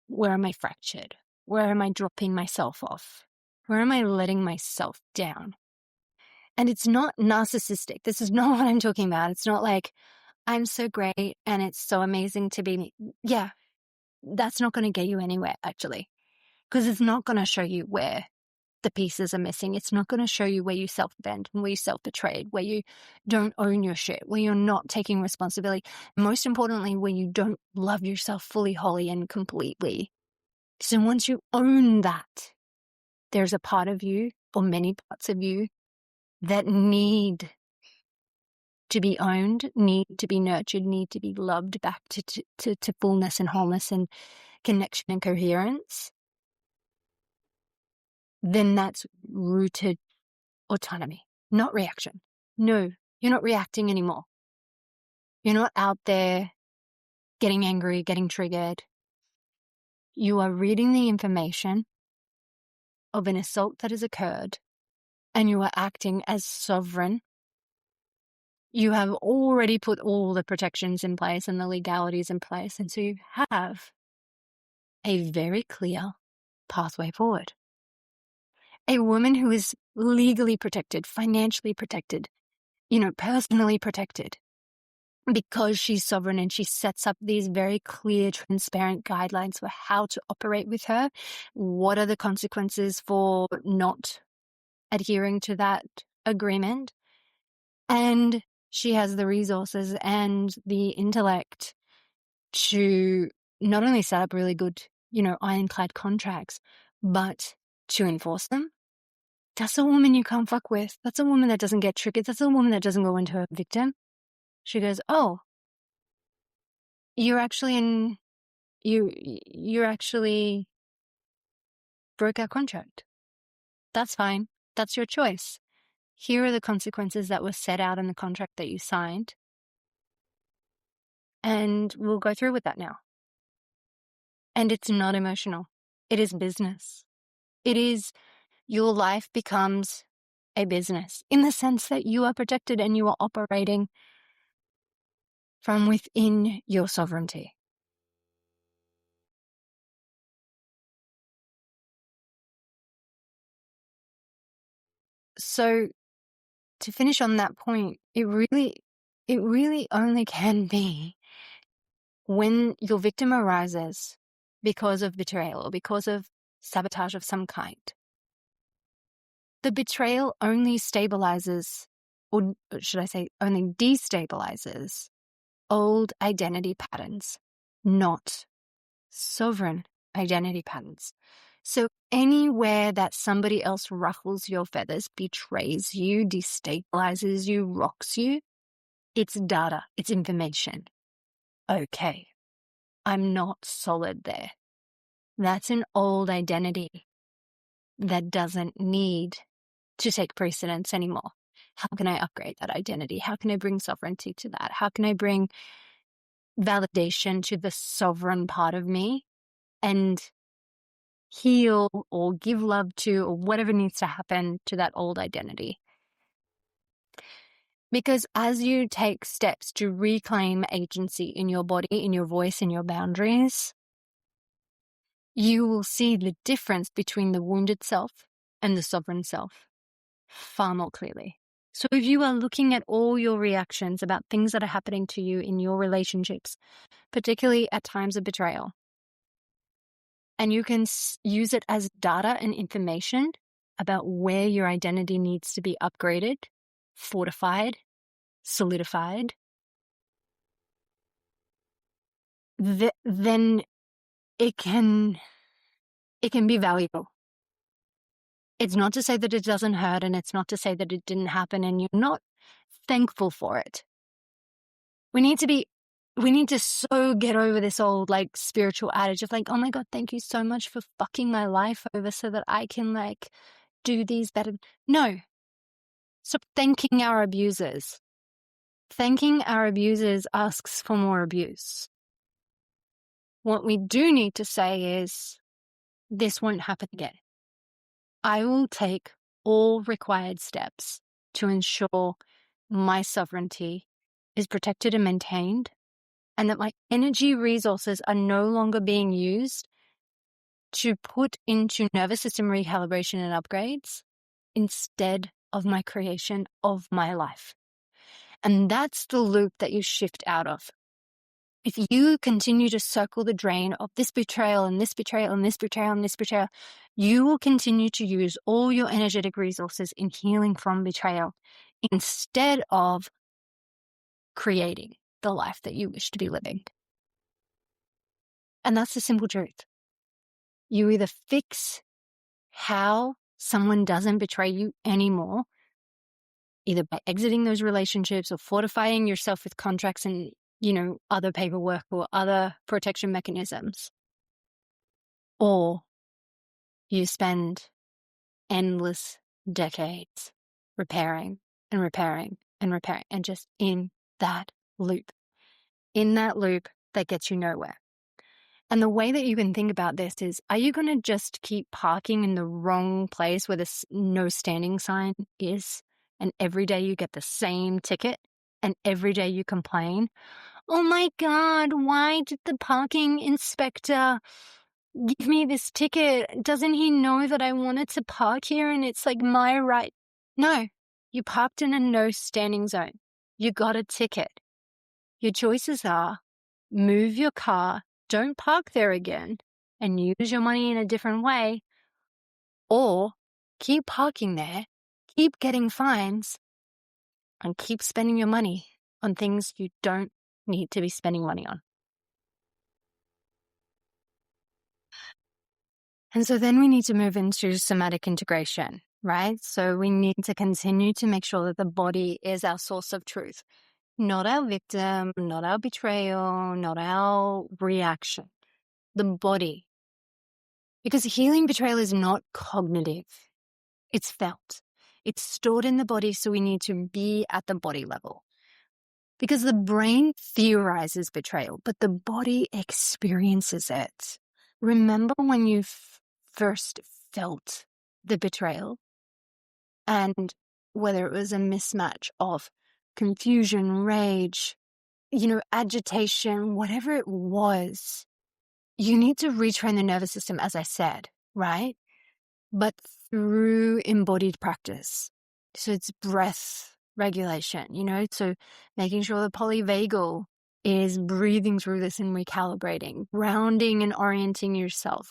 Where am I fractured? Where am I dropping myself off? Where am I letting myself down? And it's not narcissistic. This is not what I'm talking about. It's not like, I'm so great and it's so amazing to be me. Yeah, that's not going to get you anywhere, actually, because it's not going to show you where the pieces are missing. It's not going to show you where you self-abandoned, where you self-betrayed, where you don't own your shit, where you're not taking responsibility. Most importantly, where you don't love yourself fully, wholly, and completely. So once you own that, there's a part of you, or many parts of you, that need to be owned, need to be nurtured, need to be loved back to fullness and wholeness and connection and coherence. Then that's rooted autonomy, not reaction. No, you're not reacting anymore. You're not out there getting angry, getting triggered. You are reading the information of an assault that has occurred, and you are acting as sovereign. You have already put all the protections in place and the legalities in place, and so you have a very clear pathway forward. A woman who is legally protected, financially protected, personally protected, because she's sovereign and she sets up these very clear, transparent guidelines for how to operate with her. What are the consequences for not adhering to that agreement? And she has the resources and the intellect to not only set up really good, ironclad contracts, but to enforce them. That's a woman you can't fuck with. That's a woman that doesn't get triggered. That's a woman that doesn't go into a victim. She goes, oh, you're actually broke our contract. That's fine. That's your choice. Here are the consequences that were set out in the contract that you signed. And we'll go through with that now. And it's not emotional. It is business. It is, your life becomes a business in the sense that you are protected and you are operating from within your sovereignty. So to finish on that point, it really only can be when your victim arises because of betrayal or because of sabotage of some kind. The betrayal only stabilizes, or should I say only destabilizes, old identity patterns, not sovereign identity patterns. So anywhere that somebody else ruffles your feathers, betrays you, destabilizes you, rocks you, it's data, it's information. Okay, I'm not solid there. That's an old identity that doesn't need to take precedence anymore. How can I upgrade that identity? How can I bring sovereignty to that? How can I bring validation to the sovereign part of me and heal or give love to or whatever needs to happen to that old identity? Because as you take steps to reclaim agency in your body, in your voice, in your boundaries, you will see the difference between the wounded self and the sovereign self far more clearly. So if you are looking at all your reactions about things that are happening to you in your relationships, particularly at times of betrayal, and you can use it as data and information about where your identity needs to be upgraded, fortified, solidified, then it can be valuable. It's not to say that it doesn't hurt, and it's not to say that it didn't happen and you're not thankful for it. We need to so get over this old like spiritual adage of like, oh my God, thank you so much for fucking my life over so that I can like do these better. No. Stop thanking our abusers. Thanking our abusers asks for more abuse. What we do need to say is, this won't happen again. I will take all required steps to ensure my sovereignty is protected and maintained, and that my energy resources are no longer being used to put into nervous system recalibration and upgrades instead of my creation of my life. And that's the loop that you shift out of. If you continue to circle the drain of this betrayal and this betrayal and this betrayal and this betrayal, you will continue to use all your energetic resources in healing from betrayal instead of creating the life that you wish to be living. And that's the simple truth. You either fix how someone doesn't betray you anymore, either by exiting those relationships or fortifying yourself with contracts and, other paperwork or other protection mechanisms, or you spend endless decades repairing and repairing and repairing and just in that loop that gets you nowhere. And the way that you can think about this is, are you going to just keep parking in the wrong place where the no standing sign is, and every day you get the same ticket and every day you complain? Oh my God, why did the parking inspector give me this ticket? Doesn't he know that I wanted to park here and it's like my right? No, you parked in a no standing zone. You got a ticket. Your choices are move your car, don't park there again, and use your money in a different way, or keep parking there, keep getting fines, and keep spending your money on things you don't need to be spending money on. And so then we need to move into somatic integration, right? So we need to continue to make sure that the body is our source of truth, not our victim, not our betrayal, not our reaction, the body. Because healing betrayal is not cognitive. It's felt. It's stored in the body, so we need to be at the body level. Because the brain theorizes betrayal, but the body experiences it. Remember when you first felt the betrayal, and whether it was a mismatch of confusion, rage, agitation, whatever it was, you need to retrain the nervous system, as I said, right? But through embodied practice. So it's breath regulation, so making sure the polyvagal is breathing through this and recalibrating, grounding and orienting yourself,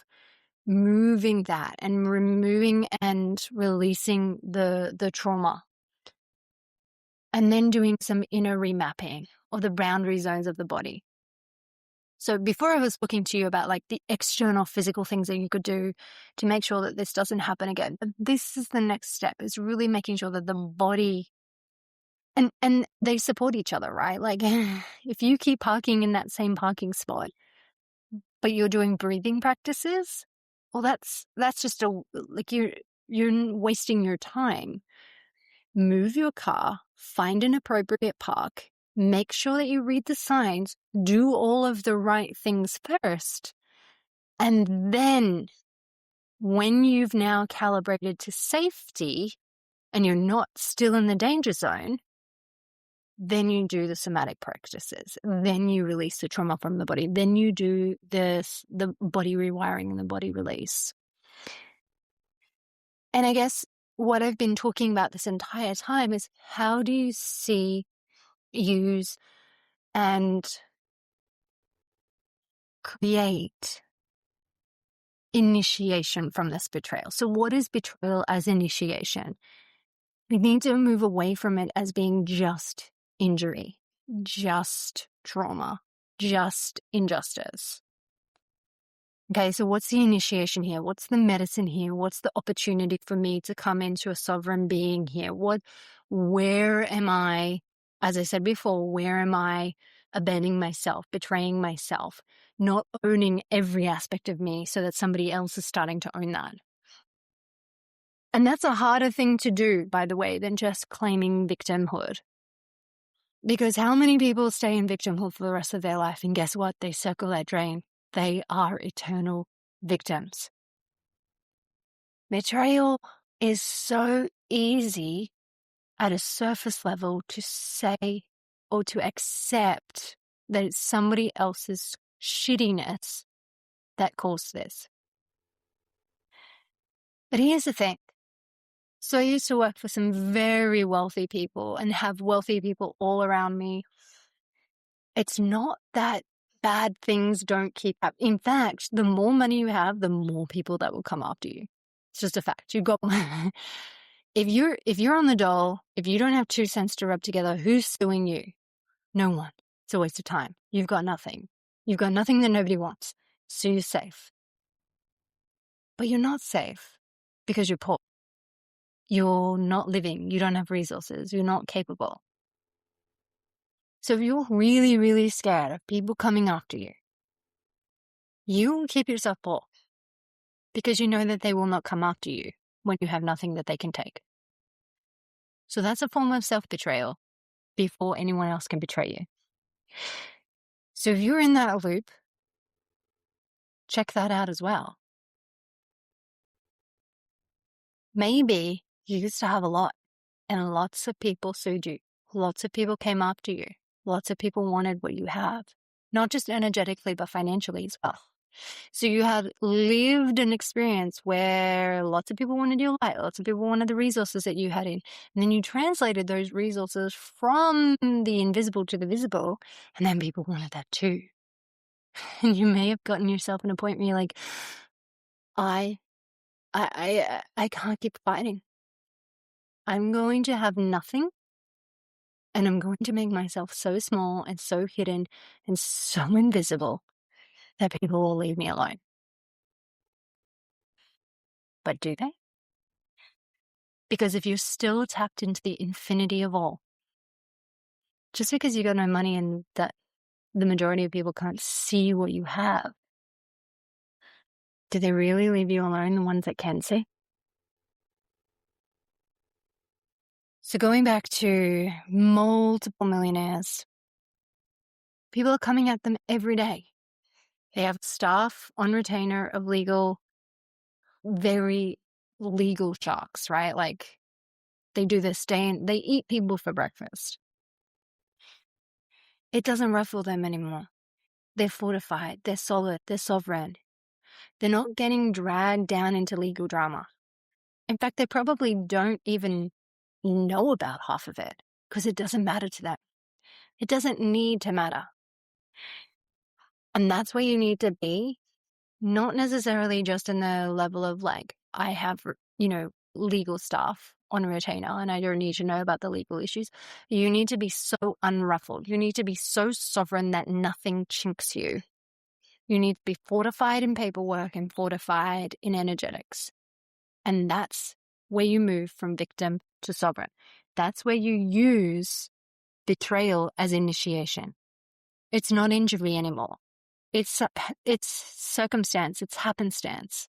moving that and removing and releasing the trauma. And then doing some inner remapping of the boundary zones of the body. So before I was talking to you about like the external physical things that you could do to make sure that this doesn't happen again. But this is the next step, is really making sure that the body and they support each other, right? Like if you keep parking in that same parking spot, but you're doing breathing practices, well, that's just you're wasting your time. Move your car, find an appropriate park, make sure that you read the signs, do all of the right things first. And then when you've now calibrated to safety and you're not still in the danger zone, then you do the somatic practices. Then you release the trauma from the body. Then you do the body rewiring and the body release. And I guess what I've been talking about this entire time is, how do you see, use, and create initiation from this betrayal? So what is betrayal as initiation? We need to move away from it as being just injury, just trauma, just injustice. Okay, so what's the initiation here? What's the medicine here? What's the opportunity for me to come into a sovereign being here? Where am I, as I said before, where am I abandoning myself, betraying myself, not owning every aspect of me so that somebody else is starting to own that? And that's a harder thing to do, by the way, than just claiming victimhood. Because how many people stay in victimhood for the rest of their life, and guess what? They circle that drain. They are eternal victims. Betrayal is so easy at a surface level to say or to accept that it's somebody else's shittiness that caused this. But here's the thing. So I used to work for some very wealthy people and have wealthy people all around me. It's not that bad things don't keep up. In fact, the more money you have, the more people that will come after you. It's just a fact. You've got if you're on the dole, if you don't have 2 cents to rub together, who's suing you? No one. It's a waste of time. You've got nothing. You've got nothing that nobody wants. So you're safe. But you're not safe because you're poor. You're not living. You don't have resources. You're not capable. So if you're really, really scared of people coming after you, you keep yourself poor because you know that they will not come after you when you have nothing that they can take. So that's a form of self-betrayal before anyone else can betray you. So if you're in that loop, check that out as well. Maybe you used to have a lot and lots of people sued you. Lots of people came after you. Lots of people wanted what you have, not just energetically, but financially as well. So you had lived an experience where lots of people wanted your light, lots of people wanted the resources that you had in, and then you translated those resources from the invisible to the visible, and then people wanted that too. And you may have gotten yourself in a point where you're like, I can't keep fighting. I'm going to have nothing, and I'm going to make myself so small and so hidden and so invisible that people will leave me alone. But do they? Because if you're still tapped into the infinity of all, just because you got no money and that the majority of people can't see what you have, do they really leave you alone, the ones that can see? So going back to multiple millionaires People are coming at them every day. They have staff on retainer of very legal sharks, right? Like they do this they eat people for breakfast. It doesn't ruffle them anymore. They're fortified, they're solid, they're sovereign. They're not getting dragged down into legal drama. In fact, they probably don't even know about half of it because it doesn't matter to them. It doesn't need to matter. And that's where you need to be, not necessarily just in the level of like, I have, legal staff on retainer and I don't need to know about the legal issues. You need to be so unruffled. You need to be so sovereign that nothing chinks you. You need to be fortified in paperwork and fortified in energetics. And that's where you move from victim to sovereign. That's where you use betrayal as initiation. It's not injury anymore. It's circumstance, it's happenstance.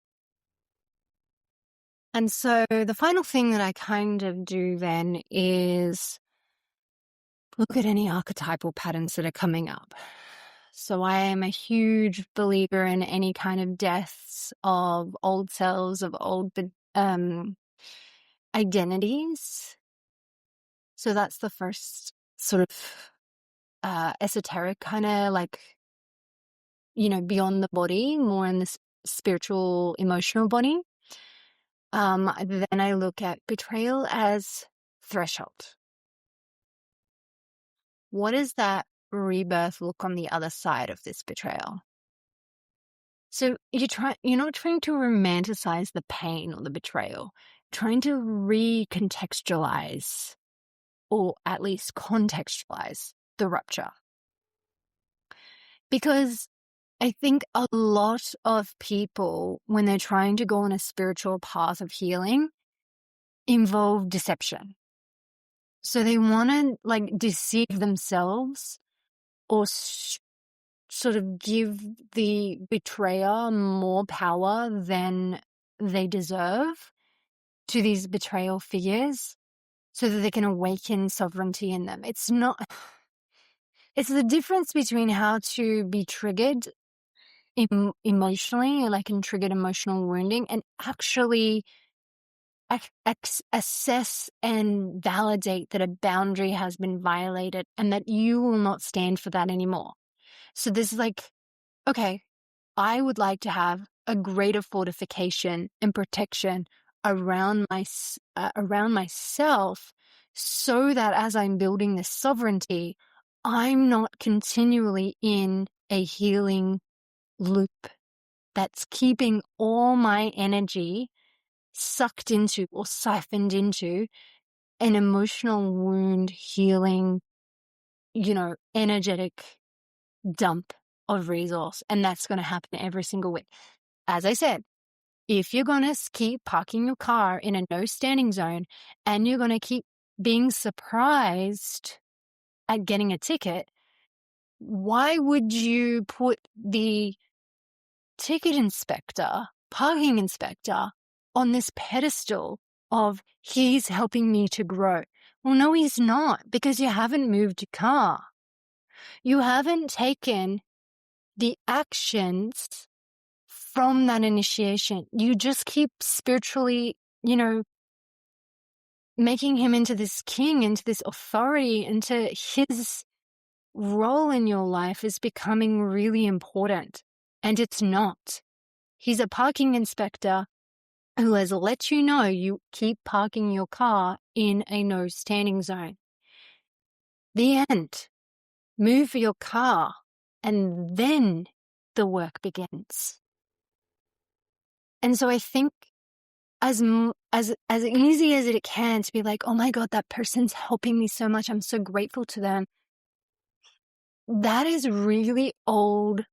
And so the final thing that I kind of do then is look at any archetypal patterns that are coming up. So I am a huge believer in any kind of deaths of old selves, of old identities. So that's the first sort of esoteric kind of like, beyond the body, more in the spiritual, emotional body. Then I look at betrayal as threshold. What does that rebirth look on the other side of this betrayal? So you're not trying to romanticize the pain or the betrayal, trying to recontextualize or at least contextualize the rupture. Because I think a lot of people, when they're trying to go on a spiritual path of healing, involve deception. So they want to like deceive themselves or sort of give the betrayer more power than they deserve to these betrayal figures so that they can awaken sovereignty in them. It's the difference between how to be triggered emotionally, like in triggered emotional wounding, and actually assess and validate that a boundary has been violated and that you will not stand for that anymore. So this is like, okay, I would like to have a greater fortification and protection around myself so that as I'm building this sovereignty, I'm not continually in a healing loop that's keeping all my energy sucked into or siphoned into an emotional wound healing, energetic dump of resource. And that's going to happen every single week. As I said, if you're going to keep parking your car in a no standing zone and you're going to keep being surprised at getting a ticket, why would you put the ticket inspector, parking inspector on this pedestal of he's helping me to grow? Well, no, he's not, because you haven't moved your car. You haven't taken the actions from that initiation. You just keep spiritually, making him into this king, into this authority, into his role in your life is becoming really important. And it's not. He's a parking inspector who has let you know you keep parking your car in a no standing zone. The end. Move your car and then the work begins. And so I think as easy as it can to be like, oh my God, that person's helping me so much, I'm so grateful to them. That is really old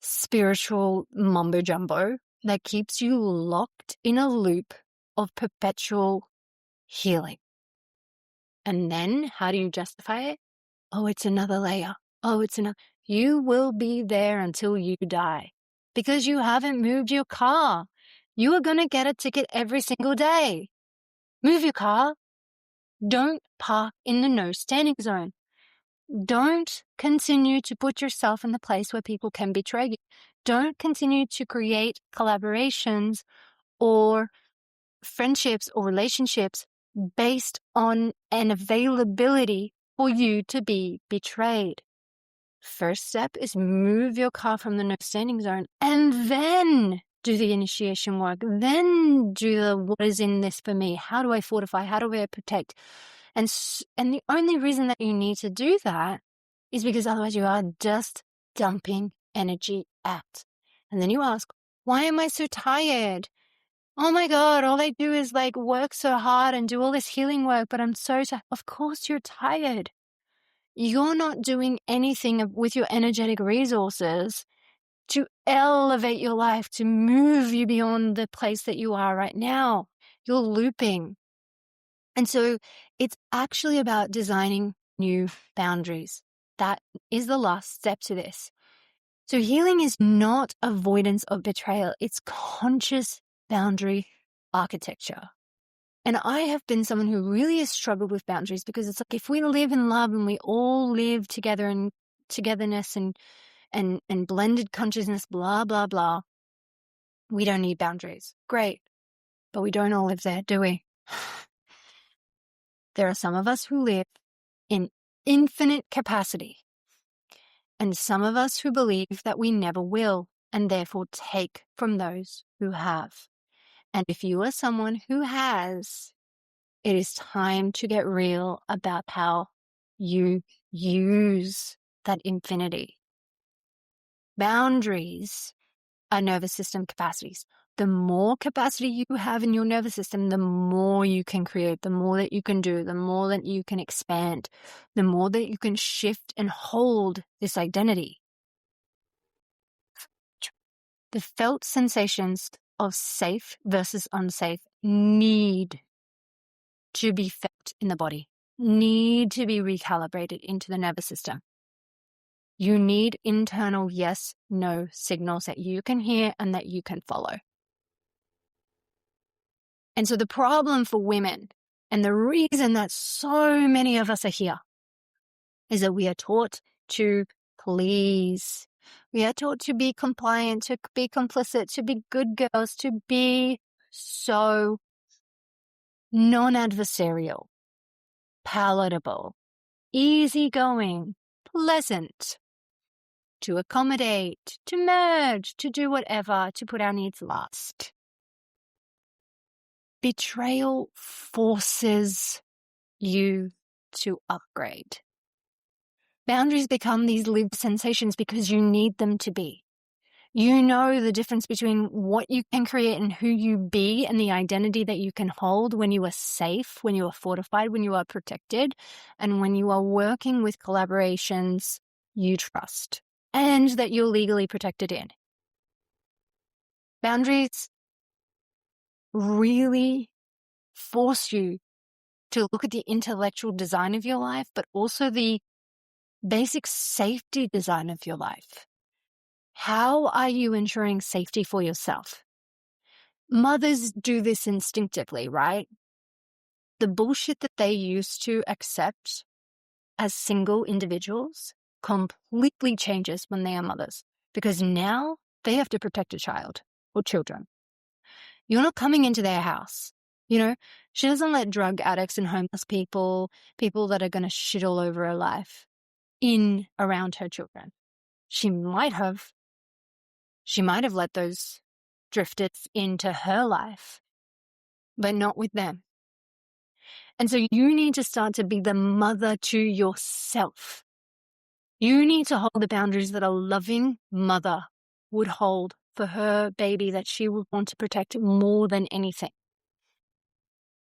spiritual mumbo jumbo that keeps you locked in a loop of perpetual healing. And then how do you justify it? Oh, it's another layer. Oh, it's another. You will be there until you die because you haven't moved your car. You are going to get a ticket every single day. Move your car. Don't park in the no standing zone. Don't continue to put yourself in the place where people can betray you. Don't continue to create collaborations or friendships or relationships based on an availability for you to be betrayed. First step is move your car from the no standing zone and then do the initiation work. Then do the what is in this for me? How do I fortify? How do I protect? And the only reason that you need to do that is because otherwise you are just dumping energy out. And then you ask, why am I so tired? Oh my God, all I do is like work so hard and do all this healing work, but I'm so tired. Of course you're tired. You're not doing anything with your energetic resources to elevate your life, to move you beyond the place that you are right now. You're looping. And so it's actually about designing new boundaries. That is the last step to this. So healing is not avoidance of betrayal. It's conscious boundary architecture. And I have been someone who really has struggled with boundaries because it's like if we live in love and we all live together in togetherness and blended consciousness, blah, blah, blah, we don't need boundaries. Great. But we don't all live there, do we? There are some of us who live in infinite capacity and some of us who believe that we never will and therefore take from those who have. And if you are someone who has, it is time to get real about how you use that infinity. Boundaries are nervous system capacities. The more capacity you have in your nervous system, the more you can create, the more that you can do, the more that you can expand, the more that you can shift and hold this identity. The felt sensations of safe versus unsafe need to be felt in the body, need to be recalibrated into the nervous system. You need internal yes, no signals that you can hear and that you can follow. And so the problem for women, and the reason that so many of us are here, is that we are taught to please. We are taught to be compliant, to be complicit, to be good girls, to be so non-adversarial, palatable, easygoing, pleasant, to accommodate, to merge, to do whatever, to put our needs last. Betrayal forces you to upgrade. Boundaries become these lived sensations because you need them to be. You know the difference between what you can create and who you be and the identity that you can hold when you are safe, when you are fortified, when you are protected, and when you are working with collaborations you trust and that you're legally protected in. Boundaries really force you to look at the intellectual design of your life, but also the basic safety design of your life. How are you ensuring safety for yourself? Mothers do this instinctively, right? The bullshit that they used to accept as single individuals completely changes when they are mothers, because now they have to protect a child or children. You're not coming into their house. You know, she doesn't let drug addicts and homeless people that are going to shit all over her life in around her children. She might have let those drifters into her life, but not with them. And so you need to start to be the mother to yourself. You need to hold the boundaries that a loving mother would hold for her baby that she would want to protect more than anything.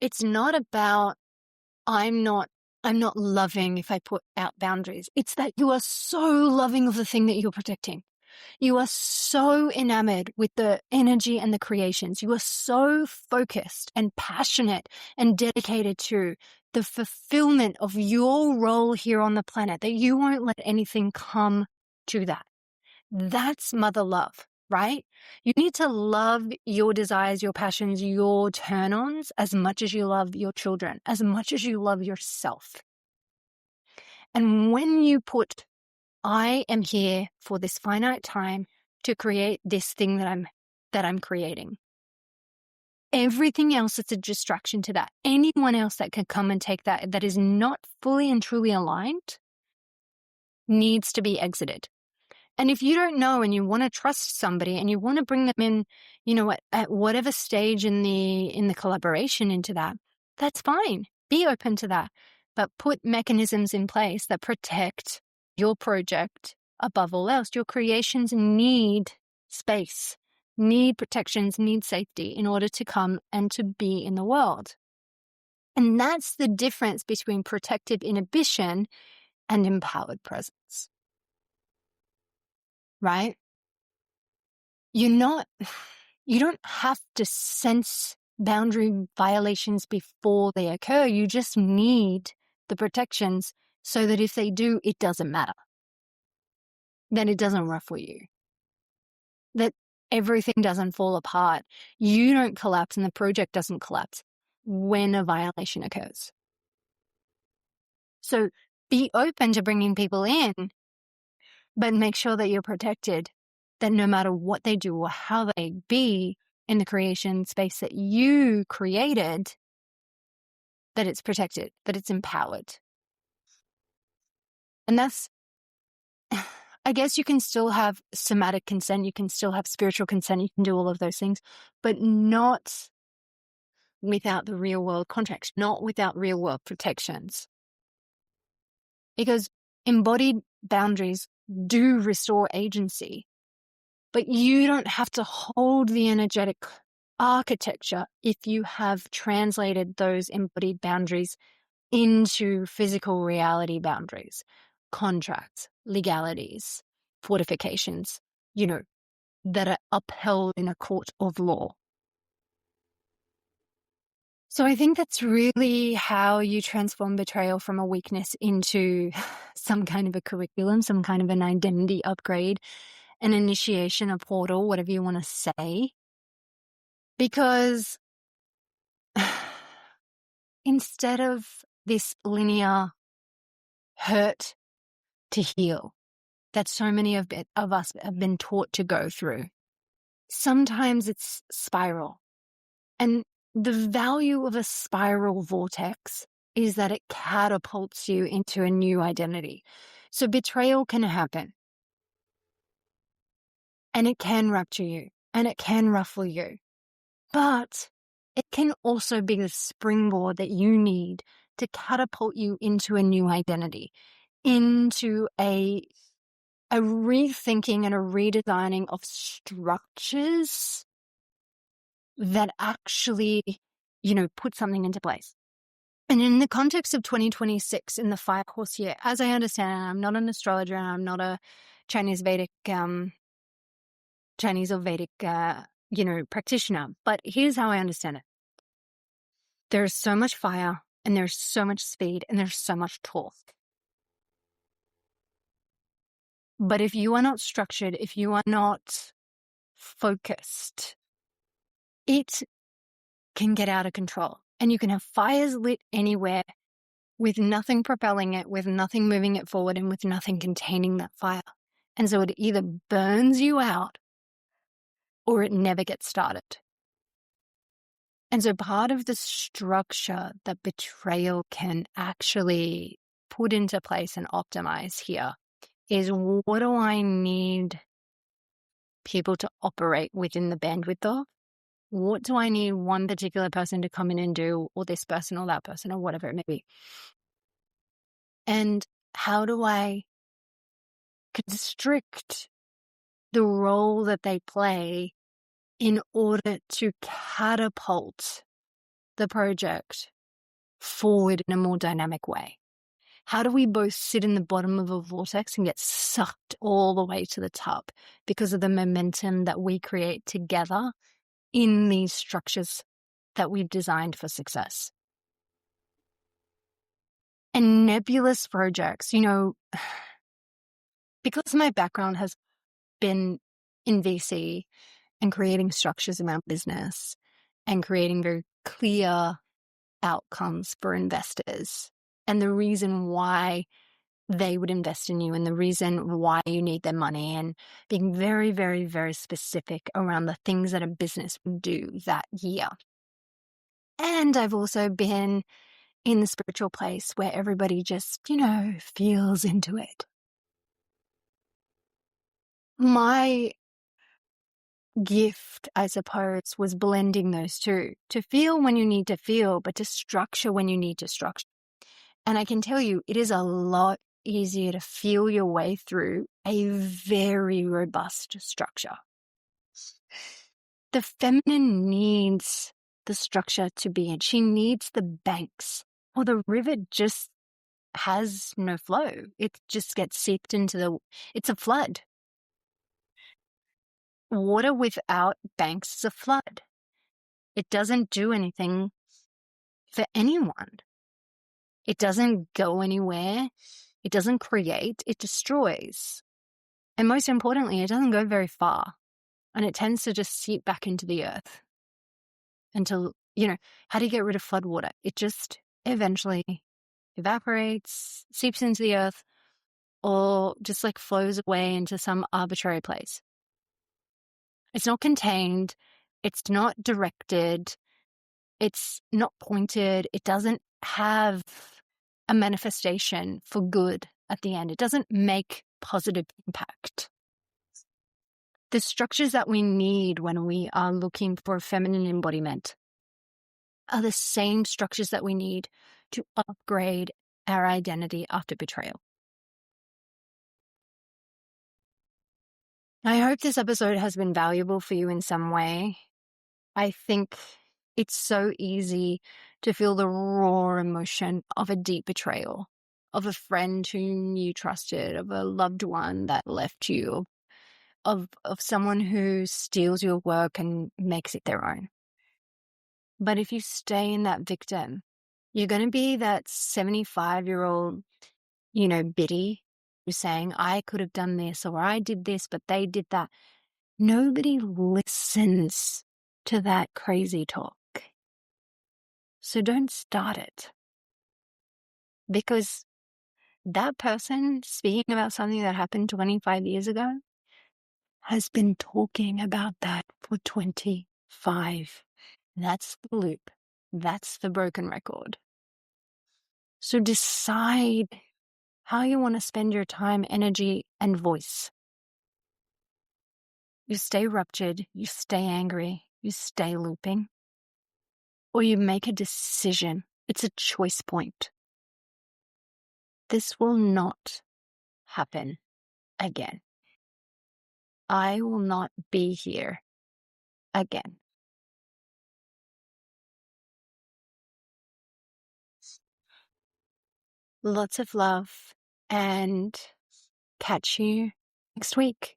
It's not about, I'm not loving if I put out boundaries. It's that you are so loving of the thing that you're protecting. You are so enamored with the energy and the creations. You are so focused and passionate and dedicated to the fulfillment of your role here on the planet that you won't let anything come to that. That's mother love, right? You need to love your desires, your passions, your turn-ons as much as you love your children, as much as you love yourself. And when you put, I am here for this finite time to create this thing that I'm creating. Everything else that's a distraction to that, anyone else that can come and take that is not fully and truly aligned, needs to be exited. And if you don't know and you want to trust somebody and you want to bring them in, at whatever stage in the collaboration into that, that's fine. Be open to that. But put mechanisms in place that protect your project above all else. Your creations need space, need protections, need safety in order to come and to be in the world. And that's the difference between protective inhibition and empowered presence. Right? You don't have to sense boundary violations before they occur. You just need the protections so that if they do, it doesn't matter. That it doesn't ruffle you. That everything doesn't fall apart. You don't collapse and the project doesn't collapse when a violation occurs. So be open to bringing people in, but make sure that you're protected, that no matter what they do or how they be in the creation space that you created, that it's protected, that it's empowered. And that's, I guess you can still have somatic consent, you can still have spiritual consent, you can do all of those things, but not without the real world context, not without real world protections. Because embodied boundaries do restore agency, but you don't have to hold the energetic architecture if you have translated those embodied boundaries into physical reality boundaries, contracts, legalities, fortifications, that are upheld in a court of law. So I think that's really how you transform betrayal from a weakness into some kind of a curriculum, some kind of an identity upgrade, an initiation, a portal, whatever you want to say. Because instead of this linear hurt to heal that so many of us have been taught to go through, sometimes it's spiral. And the value of a spiral vortex is that it catapults you into a new identity. So betrayal can happen. And it can rupture you. And it can ruffle you. But it can also be the springboard that you need to catapult you into a new identity, into a rethinking and a redesigning of structures that actually, put something into place. And in the context of 2026, in the Fire Horse year, as I understand it, I'm not an astrologer and I'm not a Chinese or Vedic, practitioner, but here's how I understand it. There's so much fire and there's so much speed and there's so much torque. But if you are not structured, if you are not focused, it can get out of control. And you can have fires lit anywhere with nothing propelling it, with nothing moving it forward, and with nothing containing that fire. And so it either burns you out or it never gets started. And so part of the structure that betrayal can actually put into place and optimize here is, what do I need people to operate within the bandwidth of? What do I need one particular person to come in and do, or this person or that person or whatever it may be? And how do I constrict the role that they play in order to catapult the project forward in a more dynamic way? How do we both sit in the bottom of a vortex and get sucked all the way to the top because of the momentum that we create together in these structures that we've designed for success? And nebulous projects, because my background has been in VC and creating structures around business and creating very clear outcomes for investors. And the reason why they would invest in you and the reason why you need their money, and being very, very, very specific around the things that a business would do that year. And I've also been in the spiritual place where everybody just, feels into it. My gift, I suppose, was blending those two, to feel when you need to feel, but to structure when you need to structure. And I can tell you, it is a lot easier to feel your way through a very robust structure. The feminine needs the structure to be in. She needs the banks, or the river just has no flow. It just gets seeped into it's a flood. Water without banks is a flood. It doesn't do anything for anyone. It doesn't go anywhere. It doesn't create. It destroys. And most importantly, it doesn't go very far. And it tends to just seep back into the earth until, how do you get rid of flood water? It just eventually evaporates, seeps into the earth, or just like flows away into some arbitrary place. It's not contained. It's not directed. It's not pointed. It doesn't have a manifestation for good at the end. It doesn't make positive impact. The structures that we need when we are looking for feminine embodiment are the same structures that we need to upgrade our identity after betrayal. I hope this episode has been valuable for you in some way. I think it's so easy to feel the raw emotion of a deep betrayal, of a friend whom you trusted, of a loved one that left you, of someone who steals your work and makes it their own. But if you stay in that victim, you're going to be that 75-year-old, biddy who's saying, I could have done this, or I did this, but they did that. Nobody listens to that crazy talk. So don't start it. Because that person speaking about something that happened 25 years ago has been talking about that for 25. That's the loop. That's the broken record. So decide how you want to spend your time, energy, and voice. You stay ruptured, you stay angry, you stay looping, or you make a decision. It's a choice point. This will not happen again. I will not be here again. Lots of love, and catch you next week.